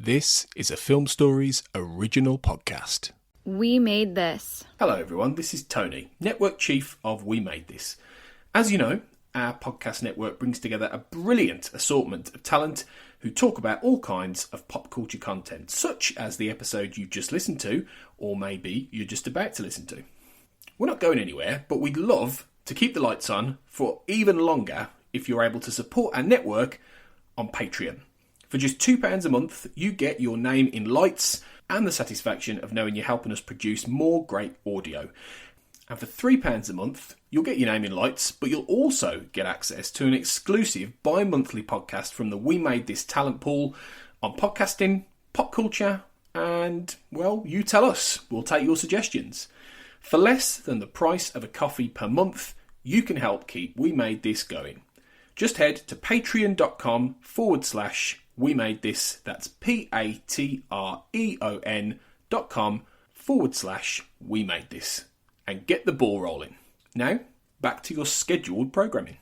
This is a Film Stories original podcast. We Made This. Hello everyone, this is Tony, Network Chief of We Made This. As you know, our podcast network brings together a brilliant assortment of talent who talk about all kinds of pop culture content, such as the episode you just listened to, or maybe you're just about to listen to. We're not going anywhere, but we'd love to keep the lights on for even longer if you're able to support our network on Patreon. For just £2 a month, you get your name in lights and the satisfaction of knowing you're helping us produce more great audio. And for £3 a month, you'll get your name in lights, but you'll also get access to an exclusive bi-monthly podcast from the We Made This talent pool on podcasting, pop culture, and, well, you tell us. We'll take your suggestions. For less than the price of a coffee per month, you can help keep We Made This going. Just head to patreon.com/We Made This. That's patreon.com/We Made This. And get the ball rolling. Now, back to your scheduled programming.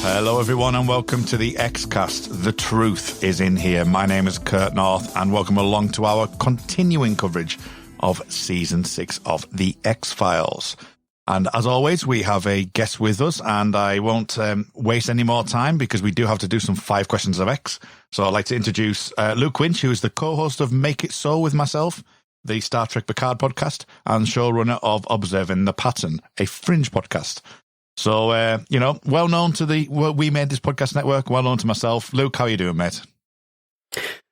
Hello everyone and welcome to the X-Cast. The truth is in here. My name is Kurt North and welcome along to our continuing coverage of Season 6 of The X-Files. And as always, we have a guest with us and I won't waste any more time because we do have to do some 5 questions of X. So I'd like to introduce Luke Winch, who is the co-host of Make It So with myself, the Star Trek Picard podcast, and showrunner of Observing the Pattern, a fringe podcast. So, well known to the We Made This podcast network, well known to myself. Luke, how are you doing, mate?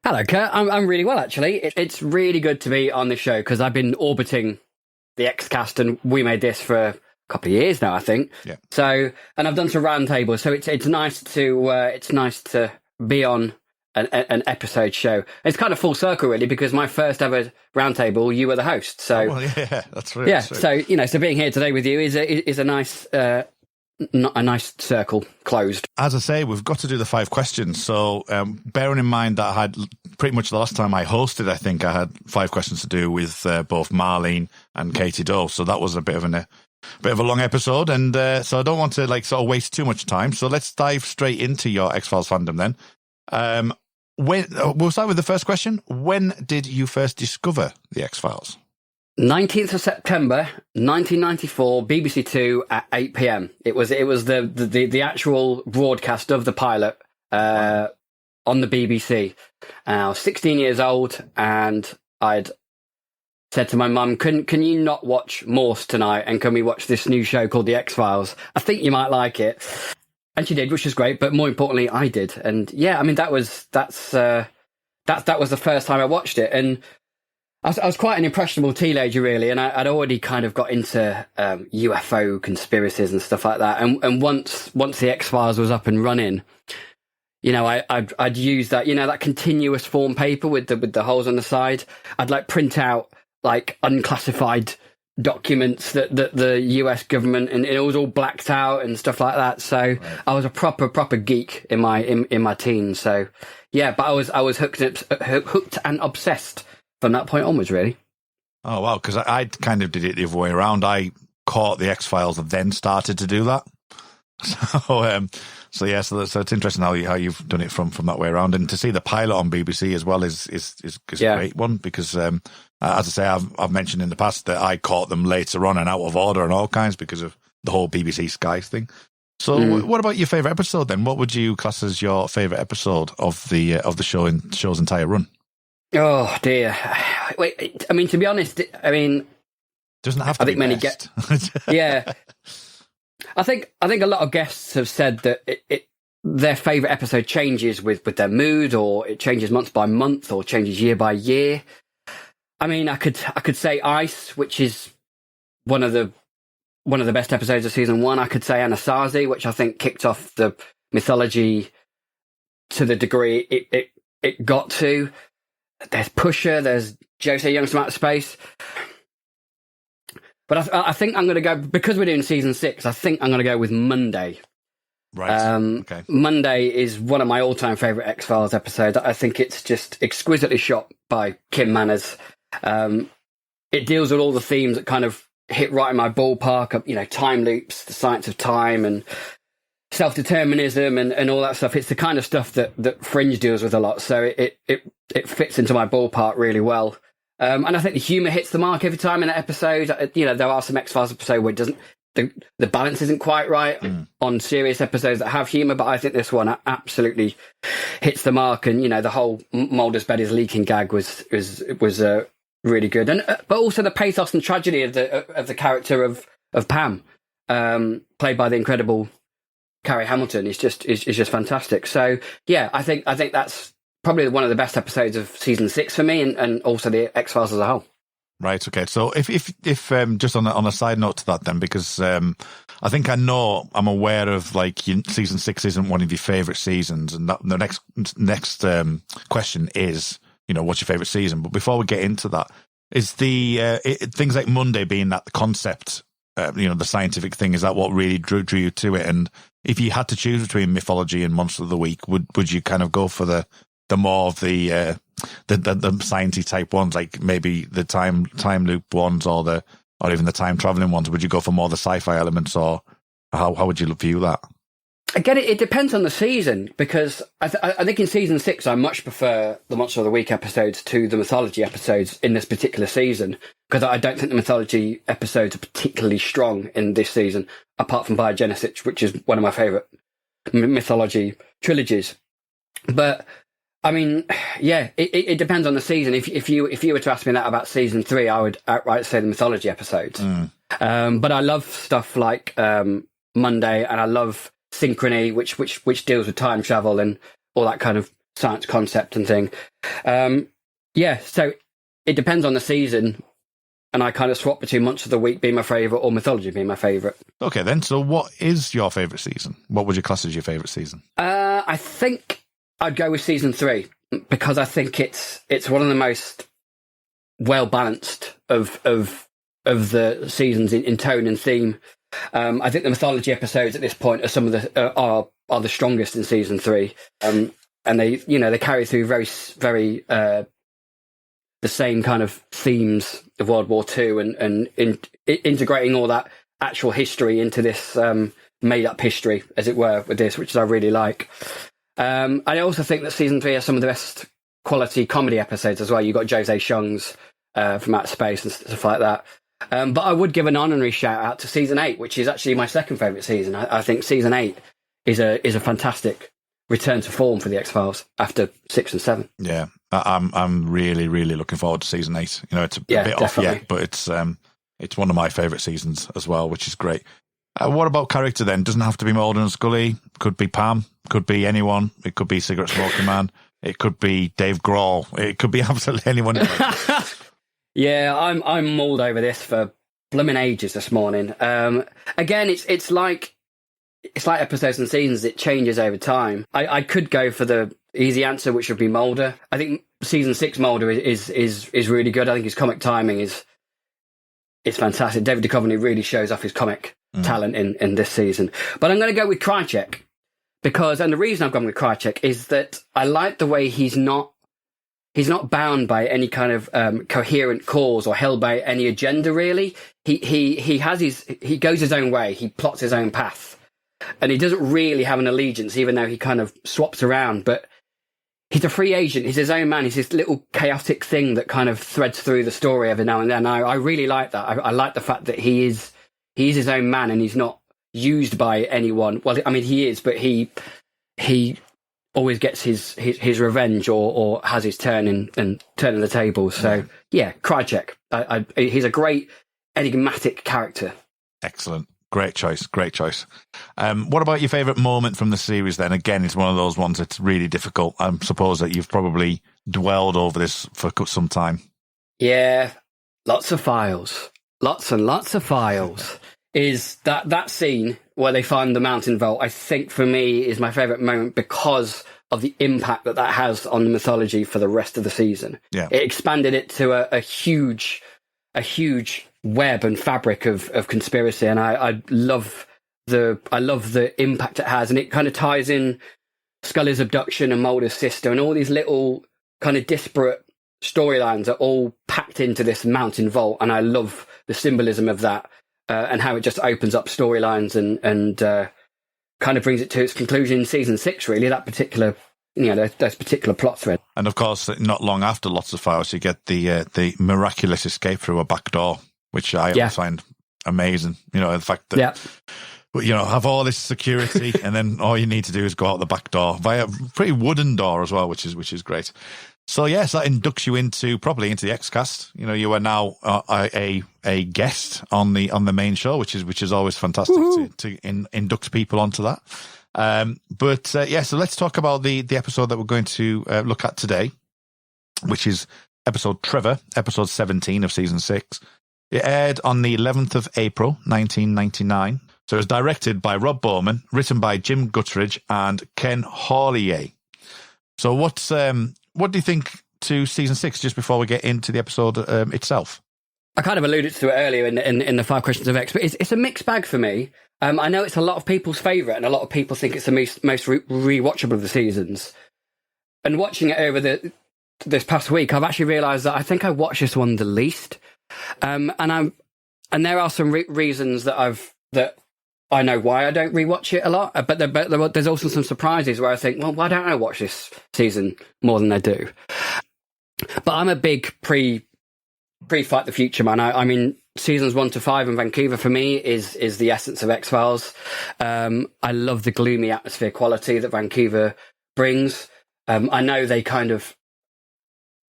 Hello, Kurt. I'm really well, actually. It's really good to be on this show because I've been orbiting the X-Cast and We Made This for a couple of years now, I think. Yeah. So, and I've done some roundtables, so it's nice to be on an episode show. It's kind of full circle, really, because my first ever roundtable, you were the host. So, oh, well, yeah, that's right. Yeah. So so being here today with you is a nice. Not a nice circle closed. As I say, we've got to do the 5 questions. So bearing in mind that I had pretty much the last time I hosted, I think I had 5 questions to do with both Marlene and Katie Doe. So that was a bit of a long episode. And so I don't want to sort of waste too much time. So let's dive straight into your X-Files fandom then. We'll start with the first question. When did you first discover the X-Files? 19th of September, 1994, BBC Two at 8 p.m. It was the actual broadcast of the pilot on the BBC. I was 16 years old, and I'd said to my mum, "Can you not watch Morse tonight? And can we watch this new show called The X-Files? I think you might like it." And she did, which was great. But more importantly, I did. And yeah, I mean that was the first time I watched it, and I was quite an impressionable teenager, really, and I'd already kind of got into UFO conspiracies and stuff like that. And once the X-Files was up and running, I'd use that, that continuous form paper with the holes on the side. I'd print out unclassified documents that the US government, and it was all blacked out and stuff like that. So right. I was a proper geek in my teens. So yeah, but I was hooked and obsessed from that point onwards, really. Oh, wow, because I kind of did it the other way around. I caught the X-Files and then started to do that. So it's interesting how you've done it from that way around. And to see the pilot on BBC as well is a great one because, as I say, I've mentioned in the past that I caught them later on and out of order and all kinds because of the whole BBC Skies thing. So what about your favourite episode then? What would you class as your favourite episode of the show's entire run? Oh dear! Wait, I mean, to be honest, doesn't have to be best. Yeah, I think a lot of guests have said that their favourite episode changes with their mood, or it changes month by month, or changes year by year. I mean, I could say Ice, which is one of the best episodes of season 1. I could say Anasazi, which I think kicked off the mythology to the degree it got to. There's Pusher, there's Jose Young's from Outer Space. But I think I'm going to go, because we're doing season 6, I think I'm going to go with Monday. Right. Okay. Monday is one of my all-time favourite X-Files episodes. I think it's just exquisitely shot by Kim Manners. It deals with all the themes that kind of hit right in my ballpark, time loops, the science of time, and self-determinism and all that stuff. It's the kind of stuff that Fringe deals with a lot, so it fits into my ballpark really well. And I think the humour hits the mark every time in that episode. There are some X-Files episodes where it doesn't, the balance isn't quite right on serious episodes that have humour, but I think this one absolutely hits the mark. And, the whole Mulder's bed is leaking gag was really good. And but also the pathos and tragedy of the character of Pam, played by the incredible Carrie Hamilton, is just fantastic. So, yeah, I think that's probably one of the best episodes of season 6 for me, and also the X-Files as a whole. Right. Okay. So if just on a side note to that then, because I think I'm aware of season 6 isn't one of your favourite seasons, and the next question is, what's your favourite season? But before we get into that, is the things like Monday being that the concept, the scientific thing, is that what really drew you to it? And if you had to choose between mythology and Monster of the Week, would you kind of go for the more of the sciencey type ones, like maybe the time loop ones, or even the time traveling ones? Would you go for more the sci-fi elements, or how would you view that? Again, it depends on the season, because I think in season 6 I much prefer the Monster of the Week episodes to the mythology episodes in this particular season, because I don't think the mythology episodes are particularly strong in this season, apart from Biogenesis, which is one of my favourite mythology trilogies. But I mean, yeah, it depends on the season. If you were to ask me that about season 3, I would outright say the mythology episodes. But I love stuff like Monday, and I love Synchrony, which deals with time travel and all that kind of science concept and thing. So it depends on the season, and I kind of swap between Monster of the Week being my favourite or mythology being my favourite. Okay, then. So what is your favourite season? What would you class as your favourite season? I think I'd go with season 3, because I think it's one of the most well balanced of the seasons in tone and theme. I think the mythology episodes at this point are some of the are the strongest in season 3, and they carry through very very the same kind of themes of World War II and integrating all that actual history into this made up history, as it were, with this, which I really like. I also think that season 3 has some of the best quality comedy episodes as well. You've got Jose Young's from Outer Space and stuff like that. But I would give an honorary shout out to season 8, which is actually my second favourite season. I think season 8 is a fantastic return to form for the X-Files after 6 and 7. Yeah, I'm really, really looking forward to season 8. It's a bit definitely off yet, but it's one of my favourite seasons as well, which is great. What about character then? Doesn't have to be Mulder and Scully. Could be Pam. Could be anyone. It could be Cigarette Smoking Man. It could be Dave Grohl. It could be absolutely anyone. Yeah, I'm mauled over this for blooming ages this morning. Again, it's like episodes and seasons. It changes over time. I could go for the easy answer, which would be Mulder. I think season 6 Mulder is really good. I think his comic timing is fantastic. David Duchovny really shows off his comic talent in this season. But I'm going to go with Krycek, and the reason I've gone with Krycek is that I like the way he's not bound by any kind of coherent cause or held by any agenda, really. He goes his own way. He plots his own path. And he doesn't really have an allegiance, even though he kind of swaps around. But he's a free agent. He's his own man. He's this little chaotic thing that kind of threads through the story every now and then. I really like that. I like the fact that he is his own man, and he's not used by anyone. Well, I mean, he is, but he always gets his revenge or has his turn in turning the tables. So yeah, Krycek. He's a great enigmatic character. Excellent. Great choice. What about your favourite moment from the series then? Again, it's one of those ones that's really difficult. I suppose that you've probably dwelled over this for some time. Yeah, lots of files. Lots and lots of files. Is that scene where they find the mountain vault, I think for me is my favourite moment because of the impact that has on the mythology for the rest of the season. Yeah. It expanded it to a huge web and fabric of conspiracy, and I love the impact it has, and it kind of ties in Scully's abduction and Mulder's sister, and all these little kind of disparate storylines are all packed into this mountain vault, and I love the symbolism of that and how it just opens up storylines and kind of brings it to its conclusion in season 6. Really, that particular those particular plot thread. And of course, not long after Lots of Files, you get the miraculous escape through a back door, which I always find amazing. The fact that have all this security, and then all you need to do is go out the back door via a pretty wooden door as well, which is great. So yes, that inducts you properly into the X-Cast. You are now a guest on the main show, which is always fantastic to induct people onto that. So let's talk about the episode that we're going to look at today, which is episode Trevor, episode 17 of season 6. It aired on the 11th of April, 1999. So it was directed by Rob Bowman, written by Jim Guttridge and Ken Hawley. So what do you think to season 6, just before we get into the episode itself? I kind of alluded to it earlier in the 5 questions of X, but it's a mixed bag for me. I know it's a lot of people's favourite, and a lot of people think it's the most rewatchable of the seasons. And watching it over this past week, I've actually realised that I think I watched this one the least. And there are some reasons that I know why I don't rewatch it a lot, but there's also some surprises where I think, well, why don't I watch this season more than I do? But I'm a big pre-Fight the Future man. I mean, seasons 1 to 5 in Vancouver for me is the essence of X-Files. I love the gloomy atmosphere quality that Vancouver brings. I know they kind of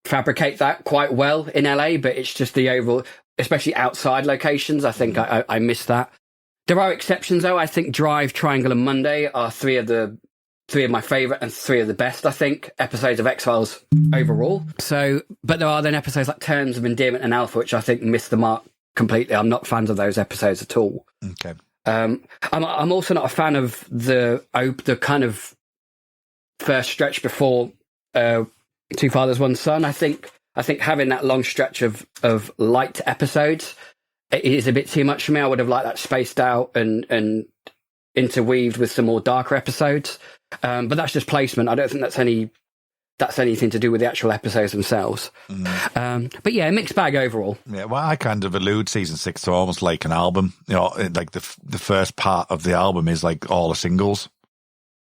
fabricate that quite well in LA, but it's just the overall, especially outside locations. I think I miss that. There are exceptions, though. I think Drive, Triangle, and Monday are three of my favourite and 3 of the best, I think, episodes of X-Files overall. So, but there are then episodes like Terms of Endearment and Alpha, which I think miss the mark completely. I'm not fans of those episodes at all. Okay. I'm also not a fan of the kind of first stretch before Two Fathers, One Son. I think having that long stretch of light episodes, it is a bit too much for me. I would have liked that spaced out and interweaved with some more darker episodes. But that's just placement. I don't think that's anything to do with the actual episodes themselves. But yeah, mixed bag overall. Yeah, well, I kind of allude season 6 to almost like an album. Like the first part of the album is like all the singles.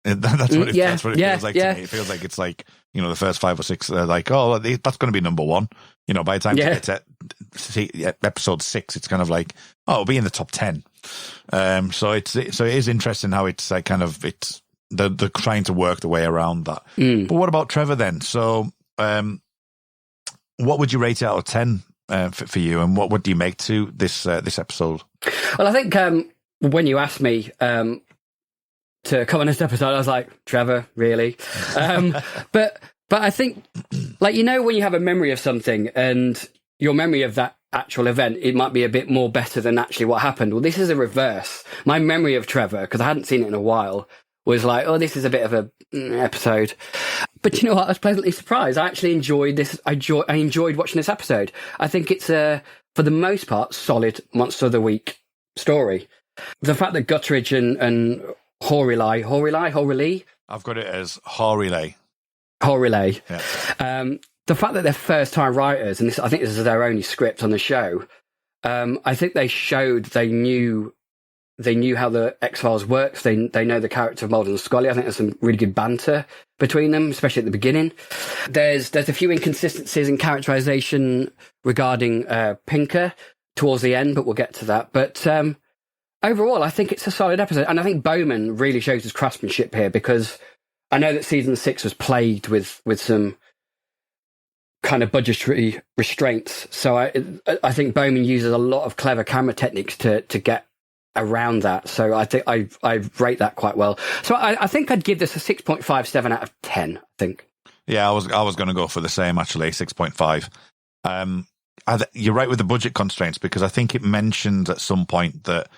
That's what it feels like to me. It feels like it's like, the first 5 or 6, they're like, oh, that's going to be number 1. By the time you get to episode 6, it's kind of like, oh, it'll be in the top 10. So it is interesting how it's like kind of they're trying to work the way around that. But what about Trevor then? So, what would you rate it out of 10 for you, and what do you make to this episode? Well, I think when you asked me to come on this episode, I was like, Trevor, really? But I think, like, when you have a memory of something and your memory of that actual event, it might be a bit more better than actually what happened. Well, this is a reverse. My memory of Trevor, because I hadn't seen it in a while, was like, oh, this is a bit of a episode. But you know what? I was pleasantly surprised. I actually enjoyed this. I enjoyed watching this episode. I think it's for the most part, solid Monster of the Week story. The fact that Guttridge and Hawley, I've got it as Hawley. Yeah. The fact that they're first-time writers, and I think this is their only script on the show, I think they showed they knew how the X-Files works. They know the character of Mulder and Scully. I think there's some really good banter between them, especially at the beginning. There's a few inconsistencies in characterization regarding Pinker towards the end, but we'll get to that. But overall, I think it's a solid episode. And I think Bowman really shows his craftsmanship here, because I know that season 6 was plagued with some kind of budgetary restraints. So I think Bowman uses a lot of clever camera techniques to get around that. So I think I rate that quite well. So I think I'd give this a 6.57 out of 10, I think. Yeah, I was going to go for the same, actually, 6.5. You're right with the budget constraints, because I think it mentioned at some point that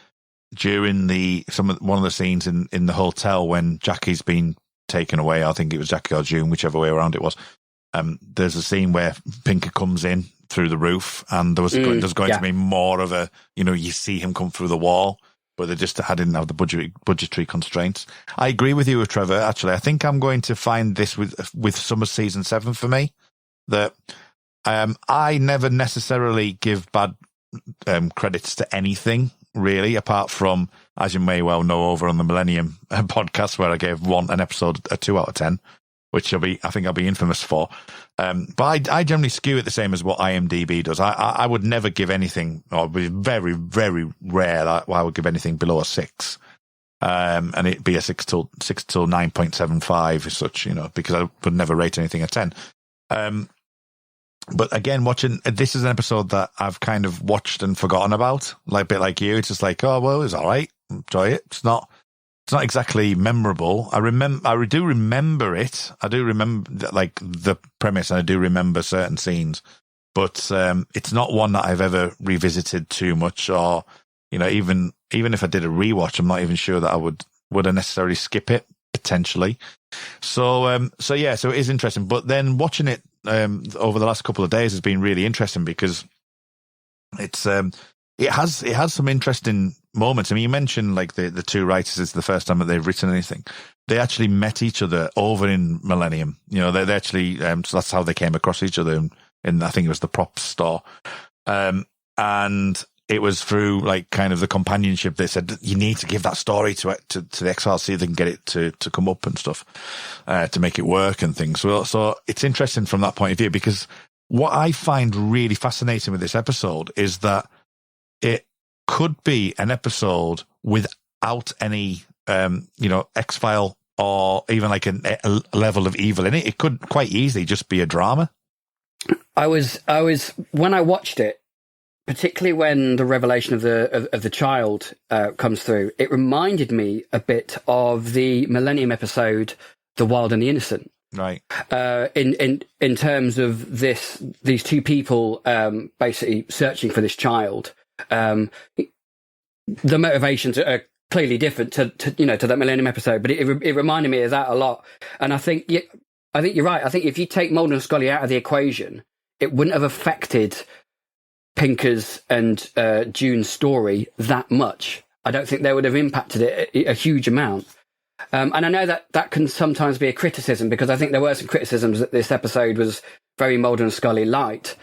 during one of the scenes in the hotel when Jackie's been taken away. I think it was Jackie or June, whichever way around it was. There's a scene where Pinker comes in through the roof, and there's going to be more of a, you see him come through the wall, but they just didn't have the budgetary constraints. I agree with you, Trevor. Actually, I think I'm going to find this with Summer Season 7 for me, that I never necessarily give bad credits to anything, really, apart from, as you may well know, over on the Millennium podcast, where I gave an episode a 2 out of 10, which I think I'll be infamous for. But I generally skew it the same as what IMDb does. I would never give anything, or it'd be very, very rare that I would give anything below a 6. And it'd be a 6 till 9.75 as such, because I would never rate anything a 10. But again, this is an episode that I've kind of watched and forgotten about, like a bit like you. It's just like, oh, well, it's all right. Enjoy it. It's not exactly memorable. I do remember it. I do remember like the premise, and I do remember certain scenes, but it's not one that I've ever revisited too much, or even if I did a rewatch, I'm not even sure that I would necessarily skip it potentially. So it is interesting. But then watching it over the last couple of days has been really interesting, because it has some interesting moments. I mean, you mentioned like the two writers, it's the first time that they've written anything. They actually met each other over in Millennium. They actually so that's how they came across each other in I think it was the props store, and it was through like kind of the companionship. They said you need to give that story to the X-Files, see if they can get it to come up and stuff, to make it work and things. So it's interesting from that point of view, because what I find really fascinating with this episode is that it could be an episode without any, X-File or even like a level of evil in it. It could quite easily just be a drama. I was when I watched it, particularly when the revelation of the child comes through, it reminded me a bit of the Millennium episode, "The Wild and the Innocent." Right. In terms of these two people basically searching for this child. The motivations are clearly different to that Millennium episode, but it reminded me of that a lot. And I think you're right. I think if you take Mulder and Scully out of the equation, it wouldn't have affected Pinker's and June's story that much. I don't think they would have impacted it a huge amount. And I know that can sometimes be a criticism, because I think there were some criticisms that this episode was very Mulder and Scully light.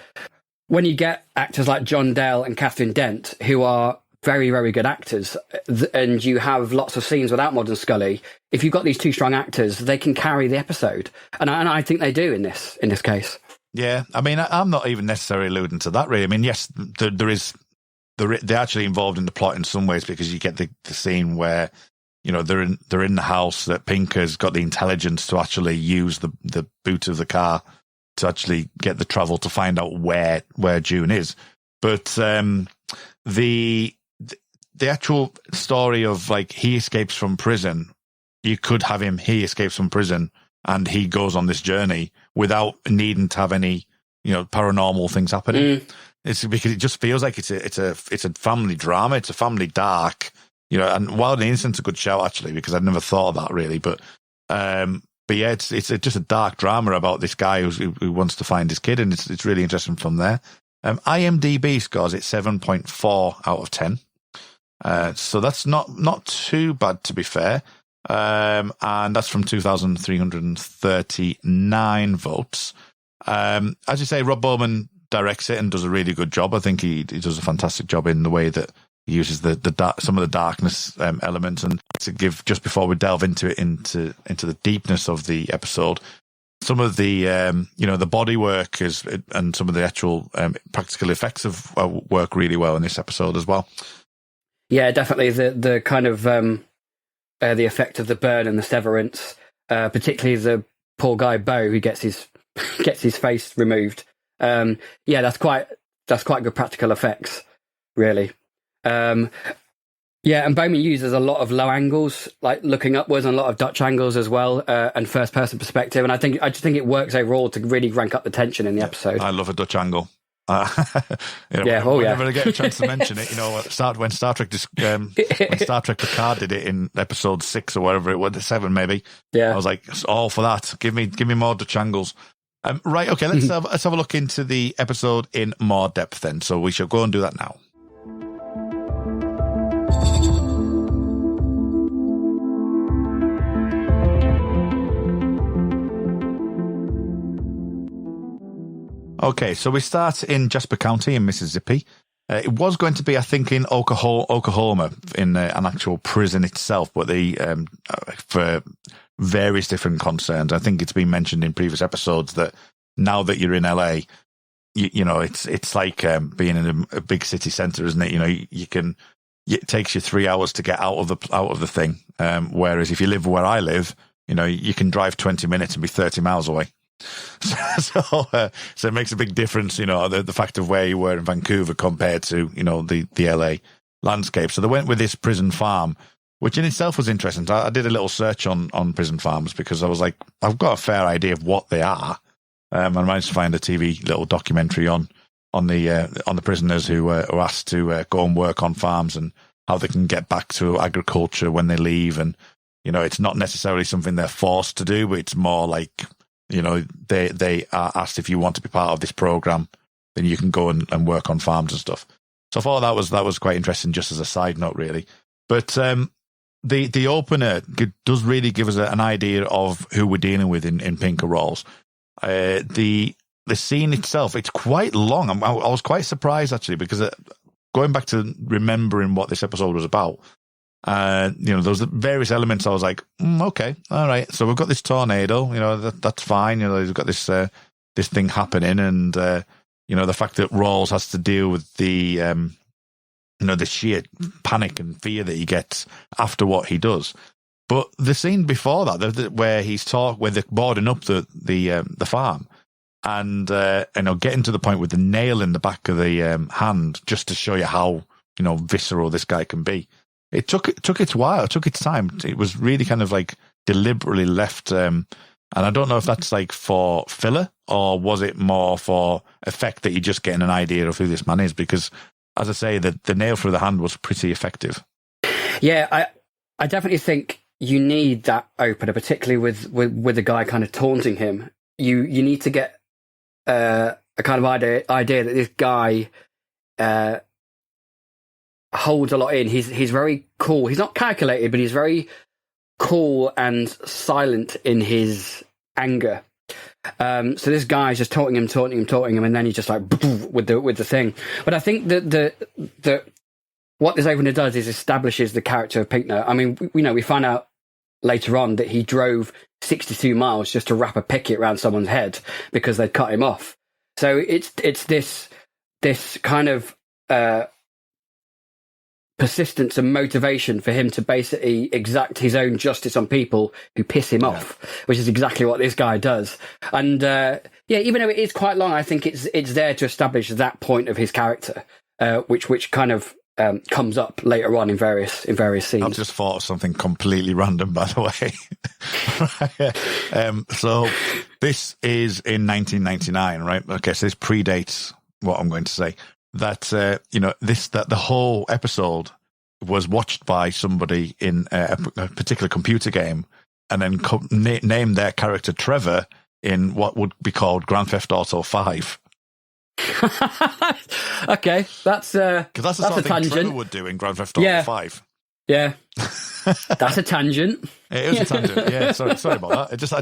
When you get actors like John Dale and Catherine Dent, who are very, very good actors, and you have lots of scenes without Mulder and Scully, if you've got these two strong actors, they can carry the episode. And I think they do in this case. Yeah, I mean, I'm not even necessarily alluding to that, really. I mean, yes, they're actually involved in the plot in some ways, because you get the scene where, they're in the house, that Pinker's got the intelligence to actually use the boot of the car to actually get the travel to find out where June is. But the actual story of like he escapes from prison, you could have he escapes from prison and he goes on this journey without needing to have any paranormal things happening. It's because it just feels like it's a family drama, it's a family dark, and Wild and Innocent's a good shout actually, because I'd never thought of that really, but yeah, it's just a dark drama about this guy who wants to find his kid, and it's really interesting from there. IMDb scores it 7.4 out of 10. So that's not too bad, to be fair. And that's from 2,339 votes. As you say, Rob Bowman directs it and does a really good job. I think he does a fantastic job in the way that he uses some of the darkness elements. And to give, just before we delve into the deepness of the episode, some of the the body work and some of the actual practical effects work really well in this episode as well. Yeah, definitely the kind of the effect of the burn and the severance, particularly the poor guy Bo who gets his face removed. That's quite good practical effects, really. Yeah, and Bowman uses a lot of low angles, like looking upwards, and a lot of Dutch angles as well, and first-person perspective. And I just think it works overall to really rank up the tension in the episode. I love a Dutch angle. Whenever I get a chance to mention it, when Star Trek when Star Trek Picard did it in episode 6 or whatever it was, 7 maybe. Yeah, I was like, all for that. Give me more Dutch angles. Right, okay. Let's have a look into the episode in more depth then. So we shall go and do that now. Okay, so we start in Jasper County in Mississippi. It was going to be, I think, in Oklahoma, in an actual prison itself, but for various different concerns. I think it's been mentioned in previous episodes that now that you're in LA, it's like being in a big city centre, isn't it? It takes you 3 hours to get out of the thing. Whereas if you live where I live, you can drive 20 minutes and be 30 miles away. So it makes a big difference, the fact of where you were in Vancouver compared to, the LA landscape. So they went with this prison farm, which in itself was interesting. I did a little search on prison farms because I was like, I've got a fair idea of what they are. I managed to find a TV little documentary on the prisoners who are asked to go and work on farms and how they can get back to agriculture when they leave. And, it's not necessarily something they're forced to do, but it's more like, they are asked, if you want to be part of this program, then you can go and work on farms and stuff. So I thought that was quite interesting, just as a side note, really. But the opener does really give us an idea of who we're dealing with in Pinker Rolls. The scene itself, it's quite long. I was quite surprised actually, because going back to remembering what this episode was about. Those various elements. I was like, okay, all right. So we've got this tornado. That's fine. We've got this thing happening, and the fact that Rawls has to deal with the the sheer panic and fear that he gets after what he does. But the scene before that, where where they're boarding up the farm, and getting to the point with the nail in the back of the hand, just to show you how visceral this guy can be. It took its while. It took its time. It was really kind of like deliberately left. And I don't know if that's like for filler or was it more for effect that you're just getting an idea of who this man is? Because, as I say, the nail through the hand was pretty effective. Yeah, I definitely think you need that opener, particularly with the guy kind of taunting him. You need to get a kind of idea that this guy holds a lot in. He's very cool. He's not calculated, but he's very cool and silent in his anger. So this guy's just taunting him, and then he's just like with the thing. But I think that what this opener does is establishes the character of Pinkner. I mean, we find out later on that he drove 62 miles just to wrap a picket around someone's head because they'd cut him off. So it's this kind of persistence and motivation for him to basically exact his own justice on people who piss him off, which is exactly what this guy does. And even though it is quite long, I think it's there to establish that point of his character, which kind of comes up later on in various scenes. I've just thought of something completely random, by the way. So this is in 1999, right? Okay, so this predates what I'm going to say. That that the whole episode was watched by somebody in a particular computer game, and then named their character Trevor in what would be called Grand Theft Auto 5. Okay, that's the sort of thing tangent. Trevor would do in Grand Theft Auto 5. Yeah. That's a tangent. It was a tangent. Yeah, sorry about that. It just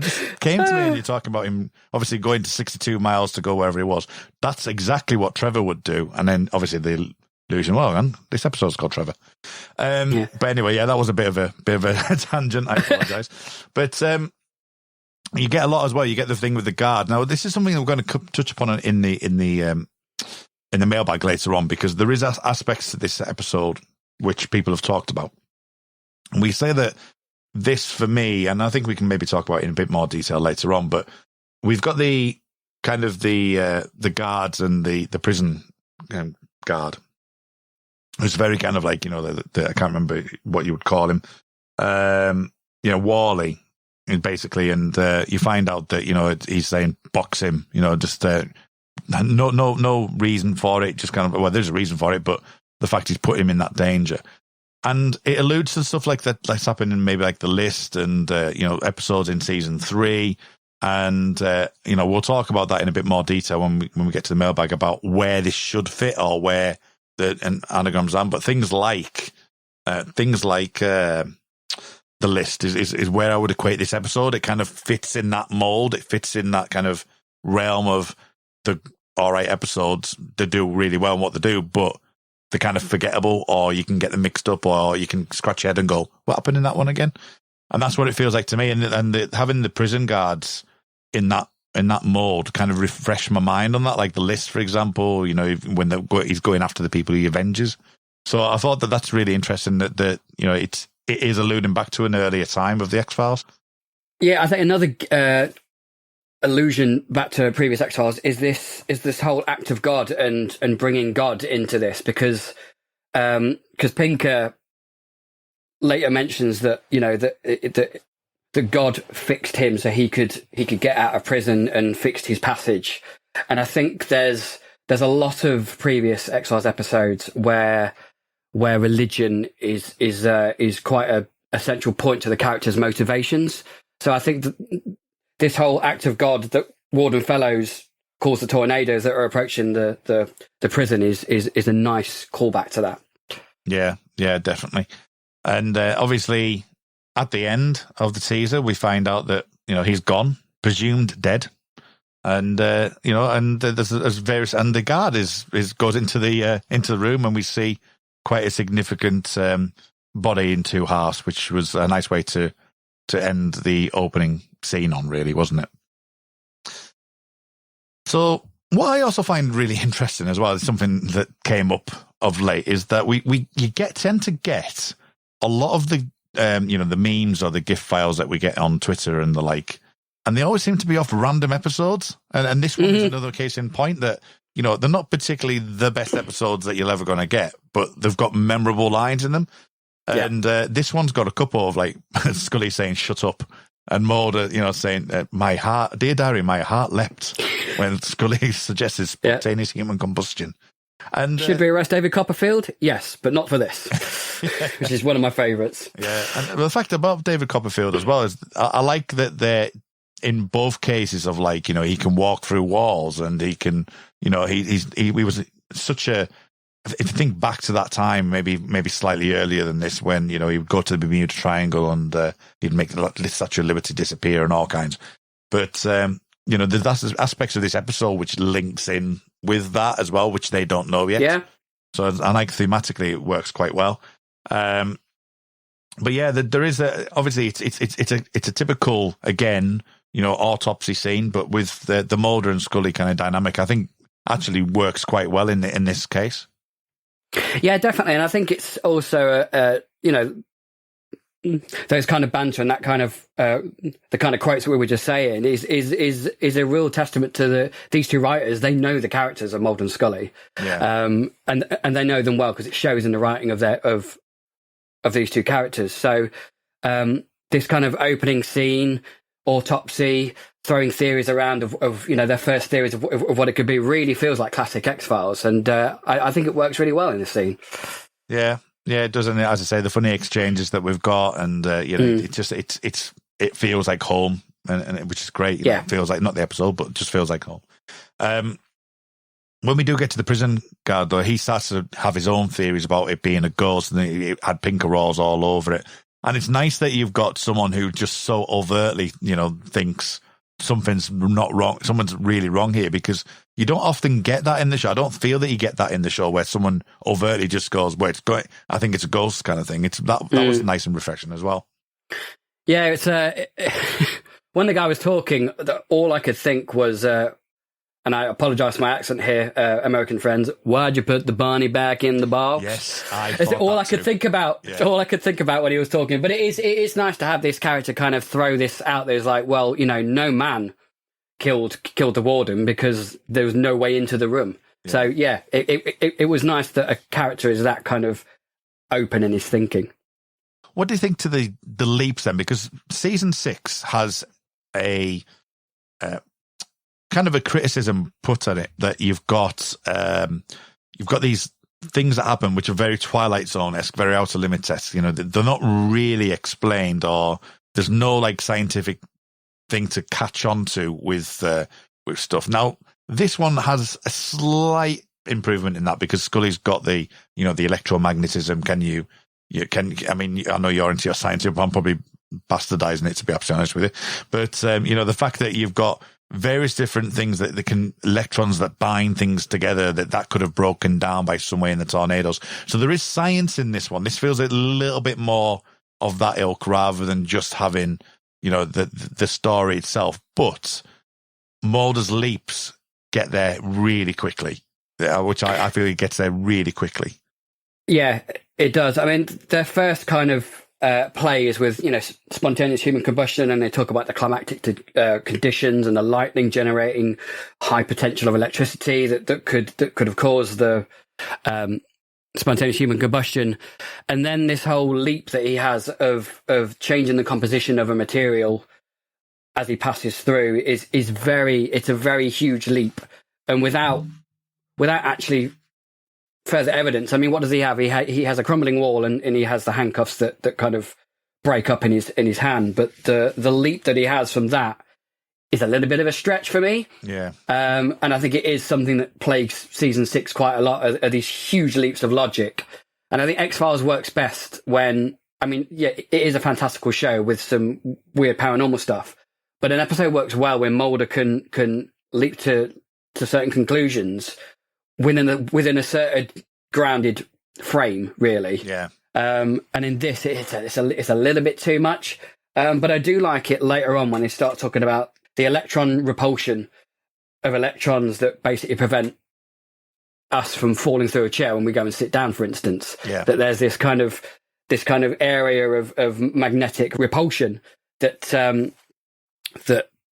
came to me, and you're talking about him obviously going to 62 miles to go wherever he was. That's exactly what Trevor would do. And then obviously the illusion. Well, man, this episode's called Trevor. But anyway, that was a bit of a tangent. I apologise. But you get a lot as well. You get the thing with the guard. Now, this is something we're going to touch upon in the mailbag later on, because there is aspects to this episode which people have talked about. And we say that this, for me, and I think we can maybe talk about it in a bit more detail later on, but we've got the kind of the guards and the prison guard, who's very kind of like, I can't remember what you would call him, Wally, basically, and you find out that, he's saying, box him, just no reason for it. Just kind of, well, there's a reason for it, but the fact he's put him in that danger. And it alludes to stuff like that's happened in maybe like The List and, episodes in season 3. And, we'll talk about that in a bit more detail when we get to the mailbag about where this should fit or where the anagrams are. But things like The List is where I would equate this episode. It kind of fits in that mold. It fits in that kind of realm of the all right episodes. They do really well in what they do, but they're kind of forgettable, or you can get them mixed up, or you can scratch your head and go, what happened in that one again? And that's what it feels like to me. And having the prison guards in that mold kind of refresh my mind on that. Like The List, for example, when he's going after the people he avenges. So I thought that's really interesting that it is alluding back to an earlier time of the X-Files. Yeah, I think another allusion back to previous X-Files is this whole act of God and bringing God into this, because Pinker later mentions that that God fixed him so he could get out of prison and fixed his passage. And I think there's a lot of previous X-Files episodes where religion is quite a central point to the characters' motivations. So I think this whole act of God that Warden Fellows calls the tornadoes that are approaching the prison is a nice callback to that. Yeah, definitely. And obviously, at the end of the teaser, we find out that he's gone, presumed dead, and there's various, and the guard goes into the room, and we see quite a significant body in 2 halves, which was a nice way to end the opening scene on, really, wasn't it? So what I also find really interesting as well is something that came up of late is that you tend to get a lot of the the memes or the GIF files that we get on Twitter and the like, and they always seem to be off random episodes. And this one is another case in point that they're not particularly the best episodes that you're ever going to get, but they've got memorable lines in them. Yeah. And this one's got a couple of like Scully saying "shut up" and Mulder, saying "my heart, dear diary, my heart leapt" when Scully suggested spontaneous human combustion. And should we arrest David Copperfield? Yes, but not for this, which is one of my favourites. Yeah, and the fact about David Copperfield as well is I like that they're in both cases of like he can walk through walls and he can he was such a. If you think back to that time, maybe slightly earlier than this, when he would go to the Bermuda Triangle and he'd make the Statue of Liberty disappear and all kinds. But there's aspects of this episode which links in with that as well, which they don't know yet. Yeah. So I like thematically it works quite well. But yeah, there is obviously it's a typical again autopsy scene, but with the Mulder and Scully kind of dynamic, I think actually works quite well in this case. Yeah, definitely, and I think it's also those kind of banter and that kind of the kind of quotes that we were just saying is a real testament to these two writers. They know the characters of Mulder and Scully, and they know them well because it shows in the writing of these two characters. So this kind of opening scene, autopsy, throwing theories around of their first theories of what it could be, really feels like classic X-Files, and I think it works really well in this scene. Yeah, it does, and as I say, the funny exchanges that we've got, and it feels like home, and which is great. It feels like not the episode, but it just feels like home. When we do get to the prison guard, though, he starts to have his own theories about it being a ghost, and it had pinkerals all over it. And it's nice that you've got someone who just so overtly, thinks something's not wrong, someone's really wrong here, because you don't often get that in the show. I don't feel that you get that in the show where someone overtly just goes, "Well, I think it's a ghost," kind of thing. That was nice and refreshing as well. Yeah, it's when the guy was talking, all I could think was, and I apologise for my accent here, American friends, why'd you put the bunny back in the box? Yes, all I could think about. Yeah. All I could think about when he was talking. But it is nice to have this character kind of throw this out there. It's like, well, no man killed the warden because there was no way into the room. Yeah. So yeah, it was nice that a character is that kind of open in his thinking. What do you think to the leaps then? Because season 6 has a kind of a criticism put on it that you've got these things that happen which are very Twilight Zone-esque, very Outer Limits-esque. You know, they're not really explained, or there's no like scientific thing to catch on to with stuff. Now, this one has a slight improvement in that because Scully's got the electromagnetism. I mean, I know you're into your science, but I'm probably bastardizing it, to be absolutely honest with you. But, the fact that you've got various different things that electrons that bind things together, that could have broken down by some way in the tornadoes. So there is science in this one. This feels a little bit more of that ilk rather than just having, the story itself. But Mulder's leaps get there really quickly, which I feel he gets there really quickly. Yeah, it does. I mean, their first kind of play is with, spontaneous human combustion, and they talk about the climactic conditions and the lightning generating high potential of electricity that could have caused the spontaneous human combustion. And then this whole leap that he has of changing the composition of a material as he passes through it's a very huge leap. And without actually further evidence, I mean, what does he have? He has a crumbling wall and he has the handcuffs that kind of break up in his hand. But the leap that he has from that is a little bit of a stretch for me. Yeah. And I think it is something that plagues season 6 quite a lot, are these huge leaps of logic. And I think X-Files works best when, I mean, yeah, it is a fantastical show with some weird paranormal stuff, but an episode works well when Mulder can leap to certain conclusions within a certain grounded frame, really. Yeah. And in this, it's a little bit too much. But I do like it later on when they start talking about the electron repulsion of electrons that basically prevent us from falling through a chair when we go and sit down, for instance. Yeah. That there's this kind of area of magnetic repulsion that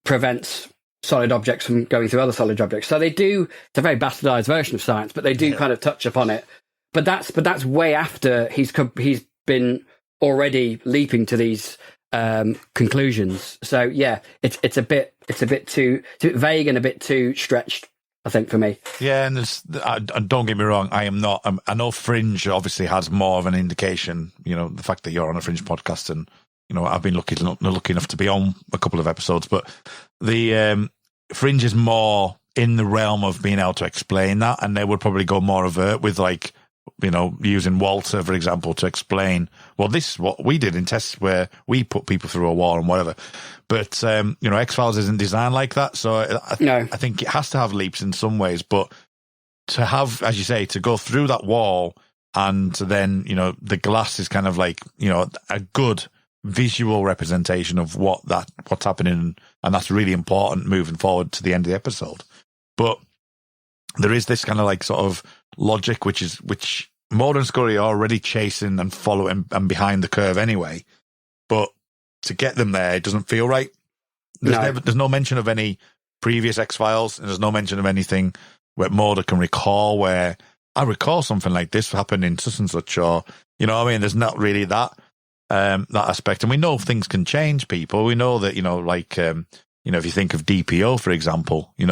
prevents solid objects from going through other solid objects. So they do, it's a very bastardized version of science, but they do kind of touch upon it. But that's way after he's been already leaping to these conclusions. So yeah, it's a bit too vague and a bit too stretched, I think, for me. Yeah, and don't get me wrong, I know Fringe obviously has more of an indication. The fact that you're on a Fringe podcast, and I've been lucky enough to be on a couple of episodes, but the Fringe is more in the realm of being able to explain that, and they would probably go more overt with, like, using Walter, for example, to explain, well, this is what we did in tests where we put people through a wall and whatever. But, X-Files isn't designed like that. So I think it has to have leaps in some ways, but to have, as you say, to go through that wall and to then, the glass is kind of like, a good visual representation of what's happening. And that's really important moving forward to the end of the episode. But there is this kind of like sort of logic, which Mulder and Scully are already chasing and following and behind the curve anyway. But to get them there, it doesn't feel right. There's no mention of any previous X-Files, and there's no mention of anything where Mulder can recall where I recall something like this happened in such and such, or, there's not really that aspect. And we know things can change people. We know that, if you think of DPO, for example, he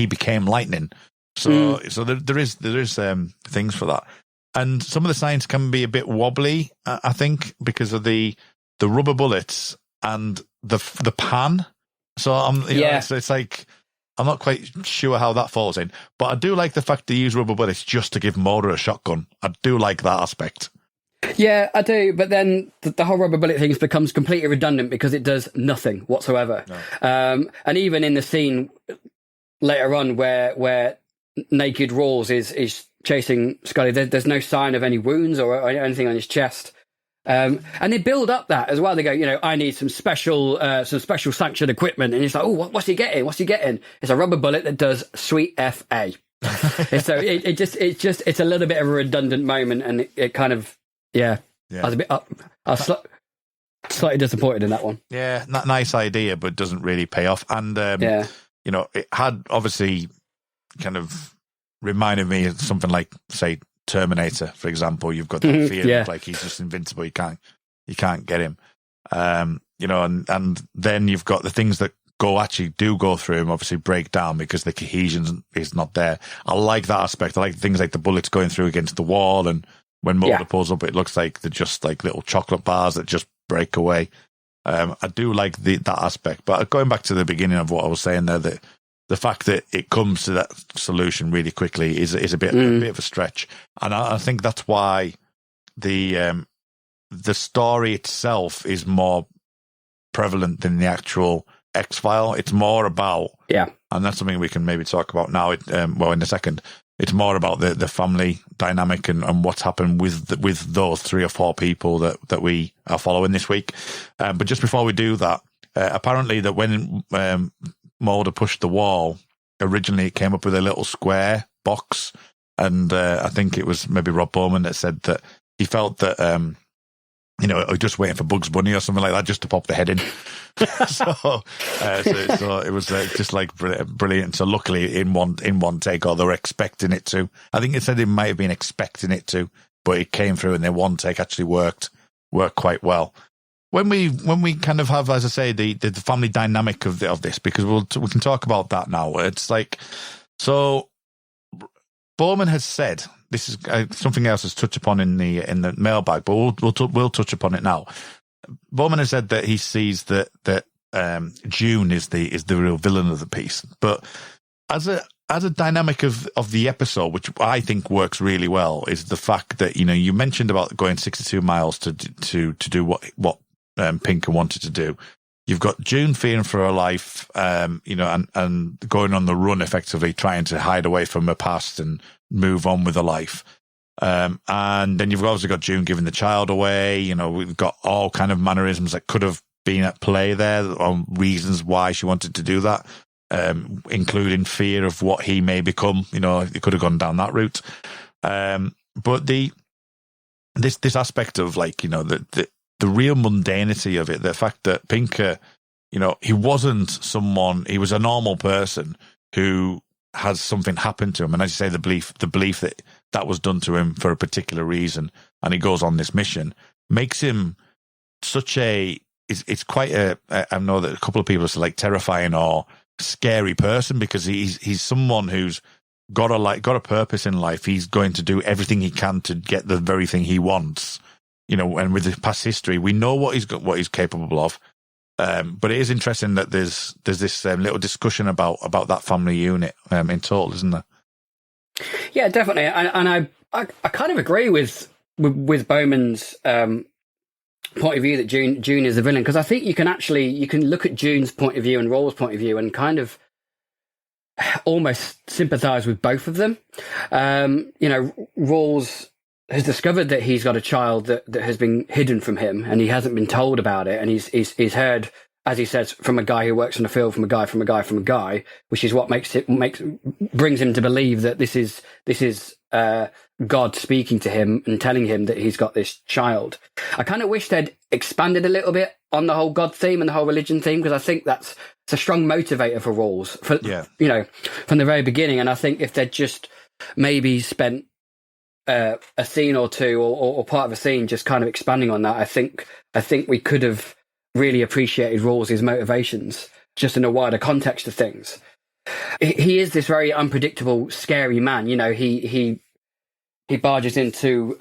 became lightning. So there is things for that. And some of the science can be a bit wobbly, I think, because of the rubber bullets and the pan. So it's like, I'm not quite sure how that falls in, but I do like the fact they use rubber bullets just to give Mulder a shotgun. I do like that aspect. Yeah, I do, but then the whole rubber bullet thing becomes completely redundant because it does nothing whatsoever. No. And even in the scene later on where Naked Rawls is chasing Scully, there's no sign of any wounds or anything on his chest. And they build up that as well. They go, I need some special sanctioned equipment, and it's like, oh, what's he getting? It's a rubber bullet that does sweet FA. So it's a little bit of a redundant moment, and it kind of. Yeah. I was slightly disappointed in that one. Yeah, nice idea, but doesn't really pay off. And, it had obviously kind of reminded me of something like, say, Terminator, for example. You've got that feeling like he's just invincible. You can't get him. And then you've got the things that do go through him, obviously break down because the cohesion is not there. I like that aspect. I like things like the bullets going through against the wall, and when Mulder pulls up, it looks like they're just like little chocolate bars that just break away. I do like that aspect. But going back to the beginning of what I was saying there, that the fact that it comes to that solution really quickly is a bit of a stretch, and I think that's why the story itself is more prevalent than the actual X-File. It's more about, and that's something we can maybe talk about now. In a second, it's more about the family dynamic and what's happened with those 3 or 4 people that we are following this week. But just before we do that, apparently that when Mulder pushed the wall, originally it came up with a little square box, and I think it was maybe Rob Bowman that said that he felt that just waiting for Bugs Bunny or something like that just to pop the head in. so it was just like brilliant. So luckily in one take, or they were expecting it to. I think it said they might have been expecting it to, but it came through and their one take actually worked quite well. When we kind of have, as I say, the family dynamic of this, because we can talk about that now. It's like, so Bowman has said, this is something else that's touched upon in the mailbag, but we'll touch upon it now. Bowman has said that he sees that June is the real villain of the piece, but as a dynamic of the episode, which I think works really well, is the fact that you mentioned about going 62 miles to do what Pinker wanted to do. You've got June fearing for her life, and going on the run, effectively trying to hide away from her past and move on with her life. And then you've also got June giving the child away. We've got all kind of mannerisms that could have been at play there on reasons why she wanted to do that, including fear of what he may become. It could have gone down that route. But this aspect of the real mundanity of it, the fact that Pinker, he wasn't someone, he was a normal person who has something happen to him. And as you say, the belief that was done to him for a particular reason, and he goes on this mission, makes him such it's quite I know that a couple of people are terrifying or scary person, because he's someone who's got a purpose in life. He's going to do everything he can to get the very thing he wants. And with his past history, we know what he's capable of. But it is interesting that there's this little discussion about that family unit in total, isn't there? Yeah, definitely. And I kind of agree with Bowman's point of view that June is the villain, because I think you can look at June's point of view and Rawls' point of view and kind of almost sympathise with both of them. Rawls has discovered that he's got a child that has been hidden from him, and he hasn't been told about it, and he's heard, as he says, from a guy who works on the field, from a guy, which is what brings him to believe that this is God speaking to him and telling him that he's got this child. I kind of wish they'd expanded a little bit on the whole God theme and the whole religion theme, because I think it's a strong motivator for Rawls from the very beginning. And I think if they'd just maybe spent a scene or two or part of a scene just kind of expanding on that, I think we could have really appreciated Rawls' motivations just in a wider context of things. He is this very unpredictable, scary man. He barges into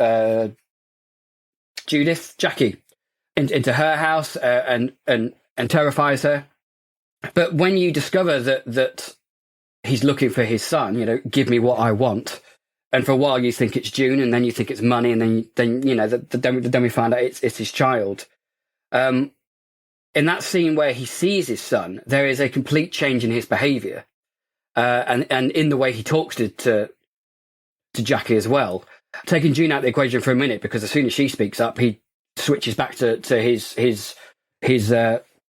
Jackie, into her house and terrifies her. But when you discover that he's looking for his son, give me what I want. And for a while you think it's June, and then you think it's money, and then we find out it's his child. In that scene where he sees his son, there is a complete change in his behaviour, and in the way he talks to Jackie as well. Taking June out of the equation for a minute, because as soon as she speaks up, he switches back to his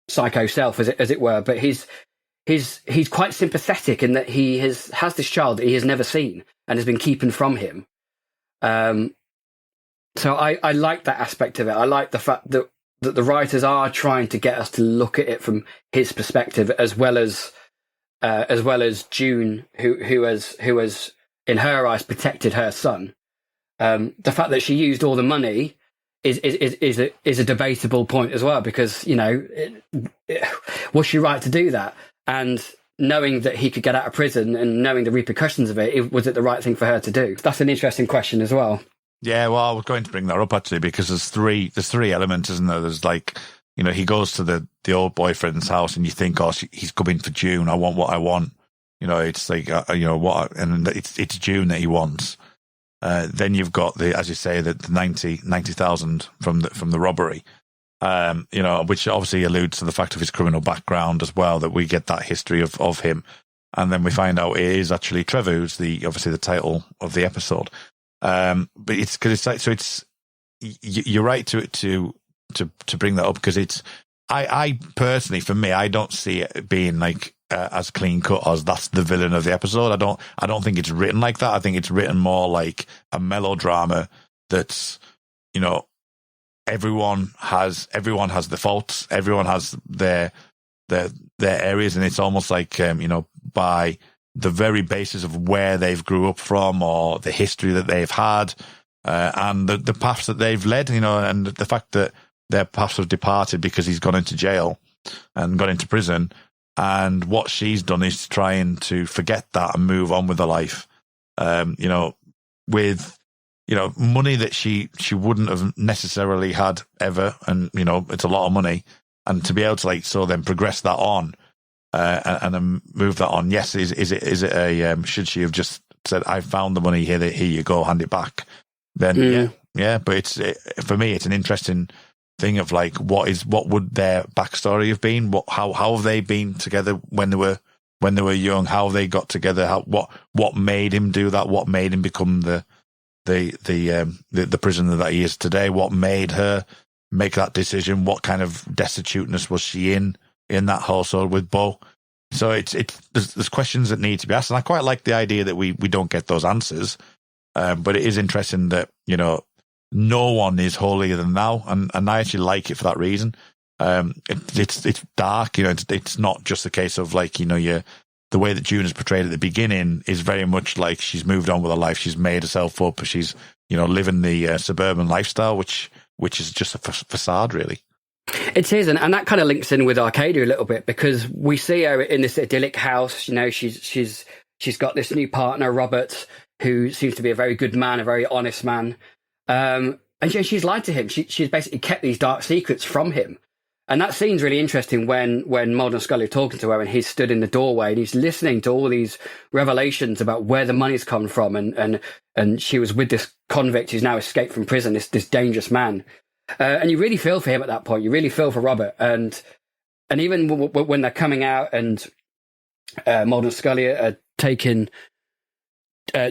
psycho self, as it were. But he's quite sympathetic in that he has this child that he has never seen and has been keeping from him. So I like that aspect of it. I like the fact that the writers are trying to get us to look at it from his perspective, as well as June, who has in her eyes protected her son. The fact that she used all the money is a debatable point as well, because, you know, was she right to do that? And knowing that he could get out of prison and knowing the repercussions of it, was it the right thing for her to do? That's an interesting question as well. Yeah, well, I was going to bring that up actually, because there's three elements, isn't there? There's like, you know, he goes to the old boyfriend's house and you think, oh, he's coming for June. I want what I want. You know, it's like, you know, and it's June that he wants. Then you've got as you say, the 90,000 from the robbery. You know, which obviously alludes to the fact of his criminal background as well, that we get that history of him. And then we find out it is actually Trevor who's obviously the title of the episode. But it's because it's like, so it's, you're right to bring that up, because I personally, for me, I don't see it being like as clean cut as that's the villain of the episode. I don't think it's written like that. I think it's written more like a melodrama that's, you know, everyone has the faults, everyone has their areas, and it's almost like, you know, by the very basis of where they've grew up from or the history that they've had, and the paths that they've led, you know, and the fact that their paths have departed because he's gone into jail and gone into prison, and what she's done is trying to forget that and move on with her life, you know, with, you know, money that she wouldn't have necessarily had ever, and, you know, it's a lot of money, and to be able to, like, so then progress that on, and then move that on. Yes, is it a should she have just said, I found the money here you go, hand it back? Then yeah, but it's for me, it's an interesting thing of like, what would their backstory have been? How have they been together when they were young? How they got together? What made him do that? What made him become the prisoner that he is today? What made her make that decision? What kind of destituteness was she in that household with Bo? So there's questions that need to be asked, and I quite like the idea that we don't get those answers, but it is interesting that, you know, no one is holier than thou, and I actually like it for that reason. It's dark, you know. It's not just a case of like, you know, the way that June is portrayed at the beginning is very much like she's moved on with her life. She's made herself up. She's, you know, living the suburban lifestyle, which is just a facade, really. It is, and that kind of links in with Arcadia a little bit, because we see her in this idyllic house. You know, she's got this new partner, Robert, who seems to be a very good man, a very honest man. And she's lied to him. She's basically kept these dark secrets from him. And that scene's really interesting when Mulder and Scully are talking to her, and he's stood in the doorway and he's listening to all these revelations about where the money's come from, and she was with this convict who's now escaped from prison, this dangerous man. And you really feel for him at that point. You really feel for Robert. And even when they're coming out and Mulder and Scully are taking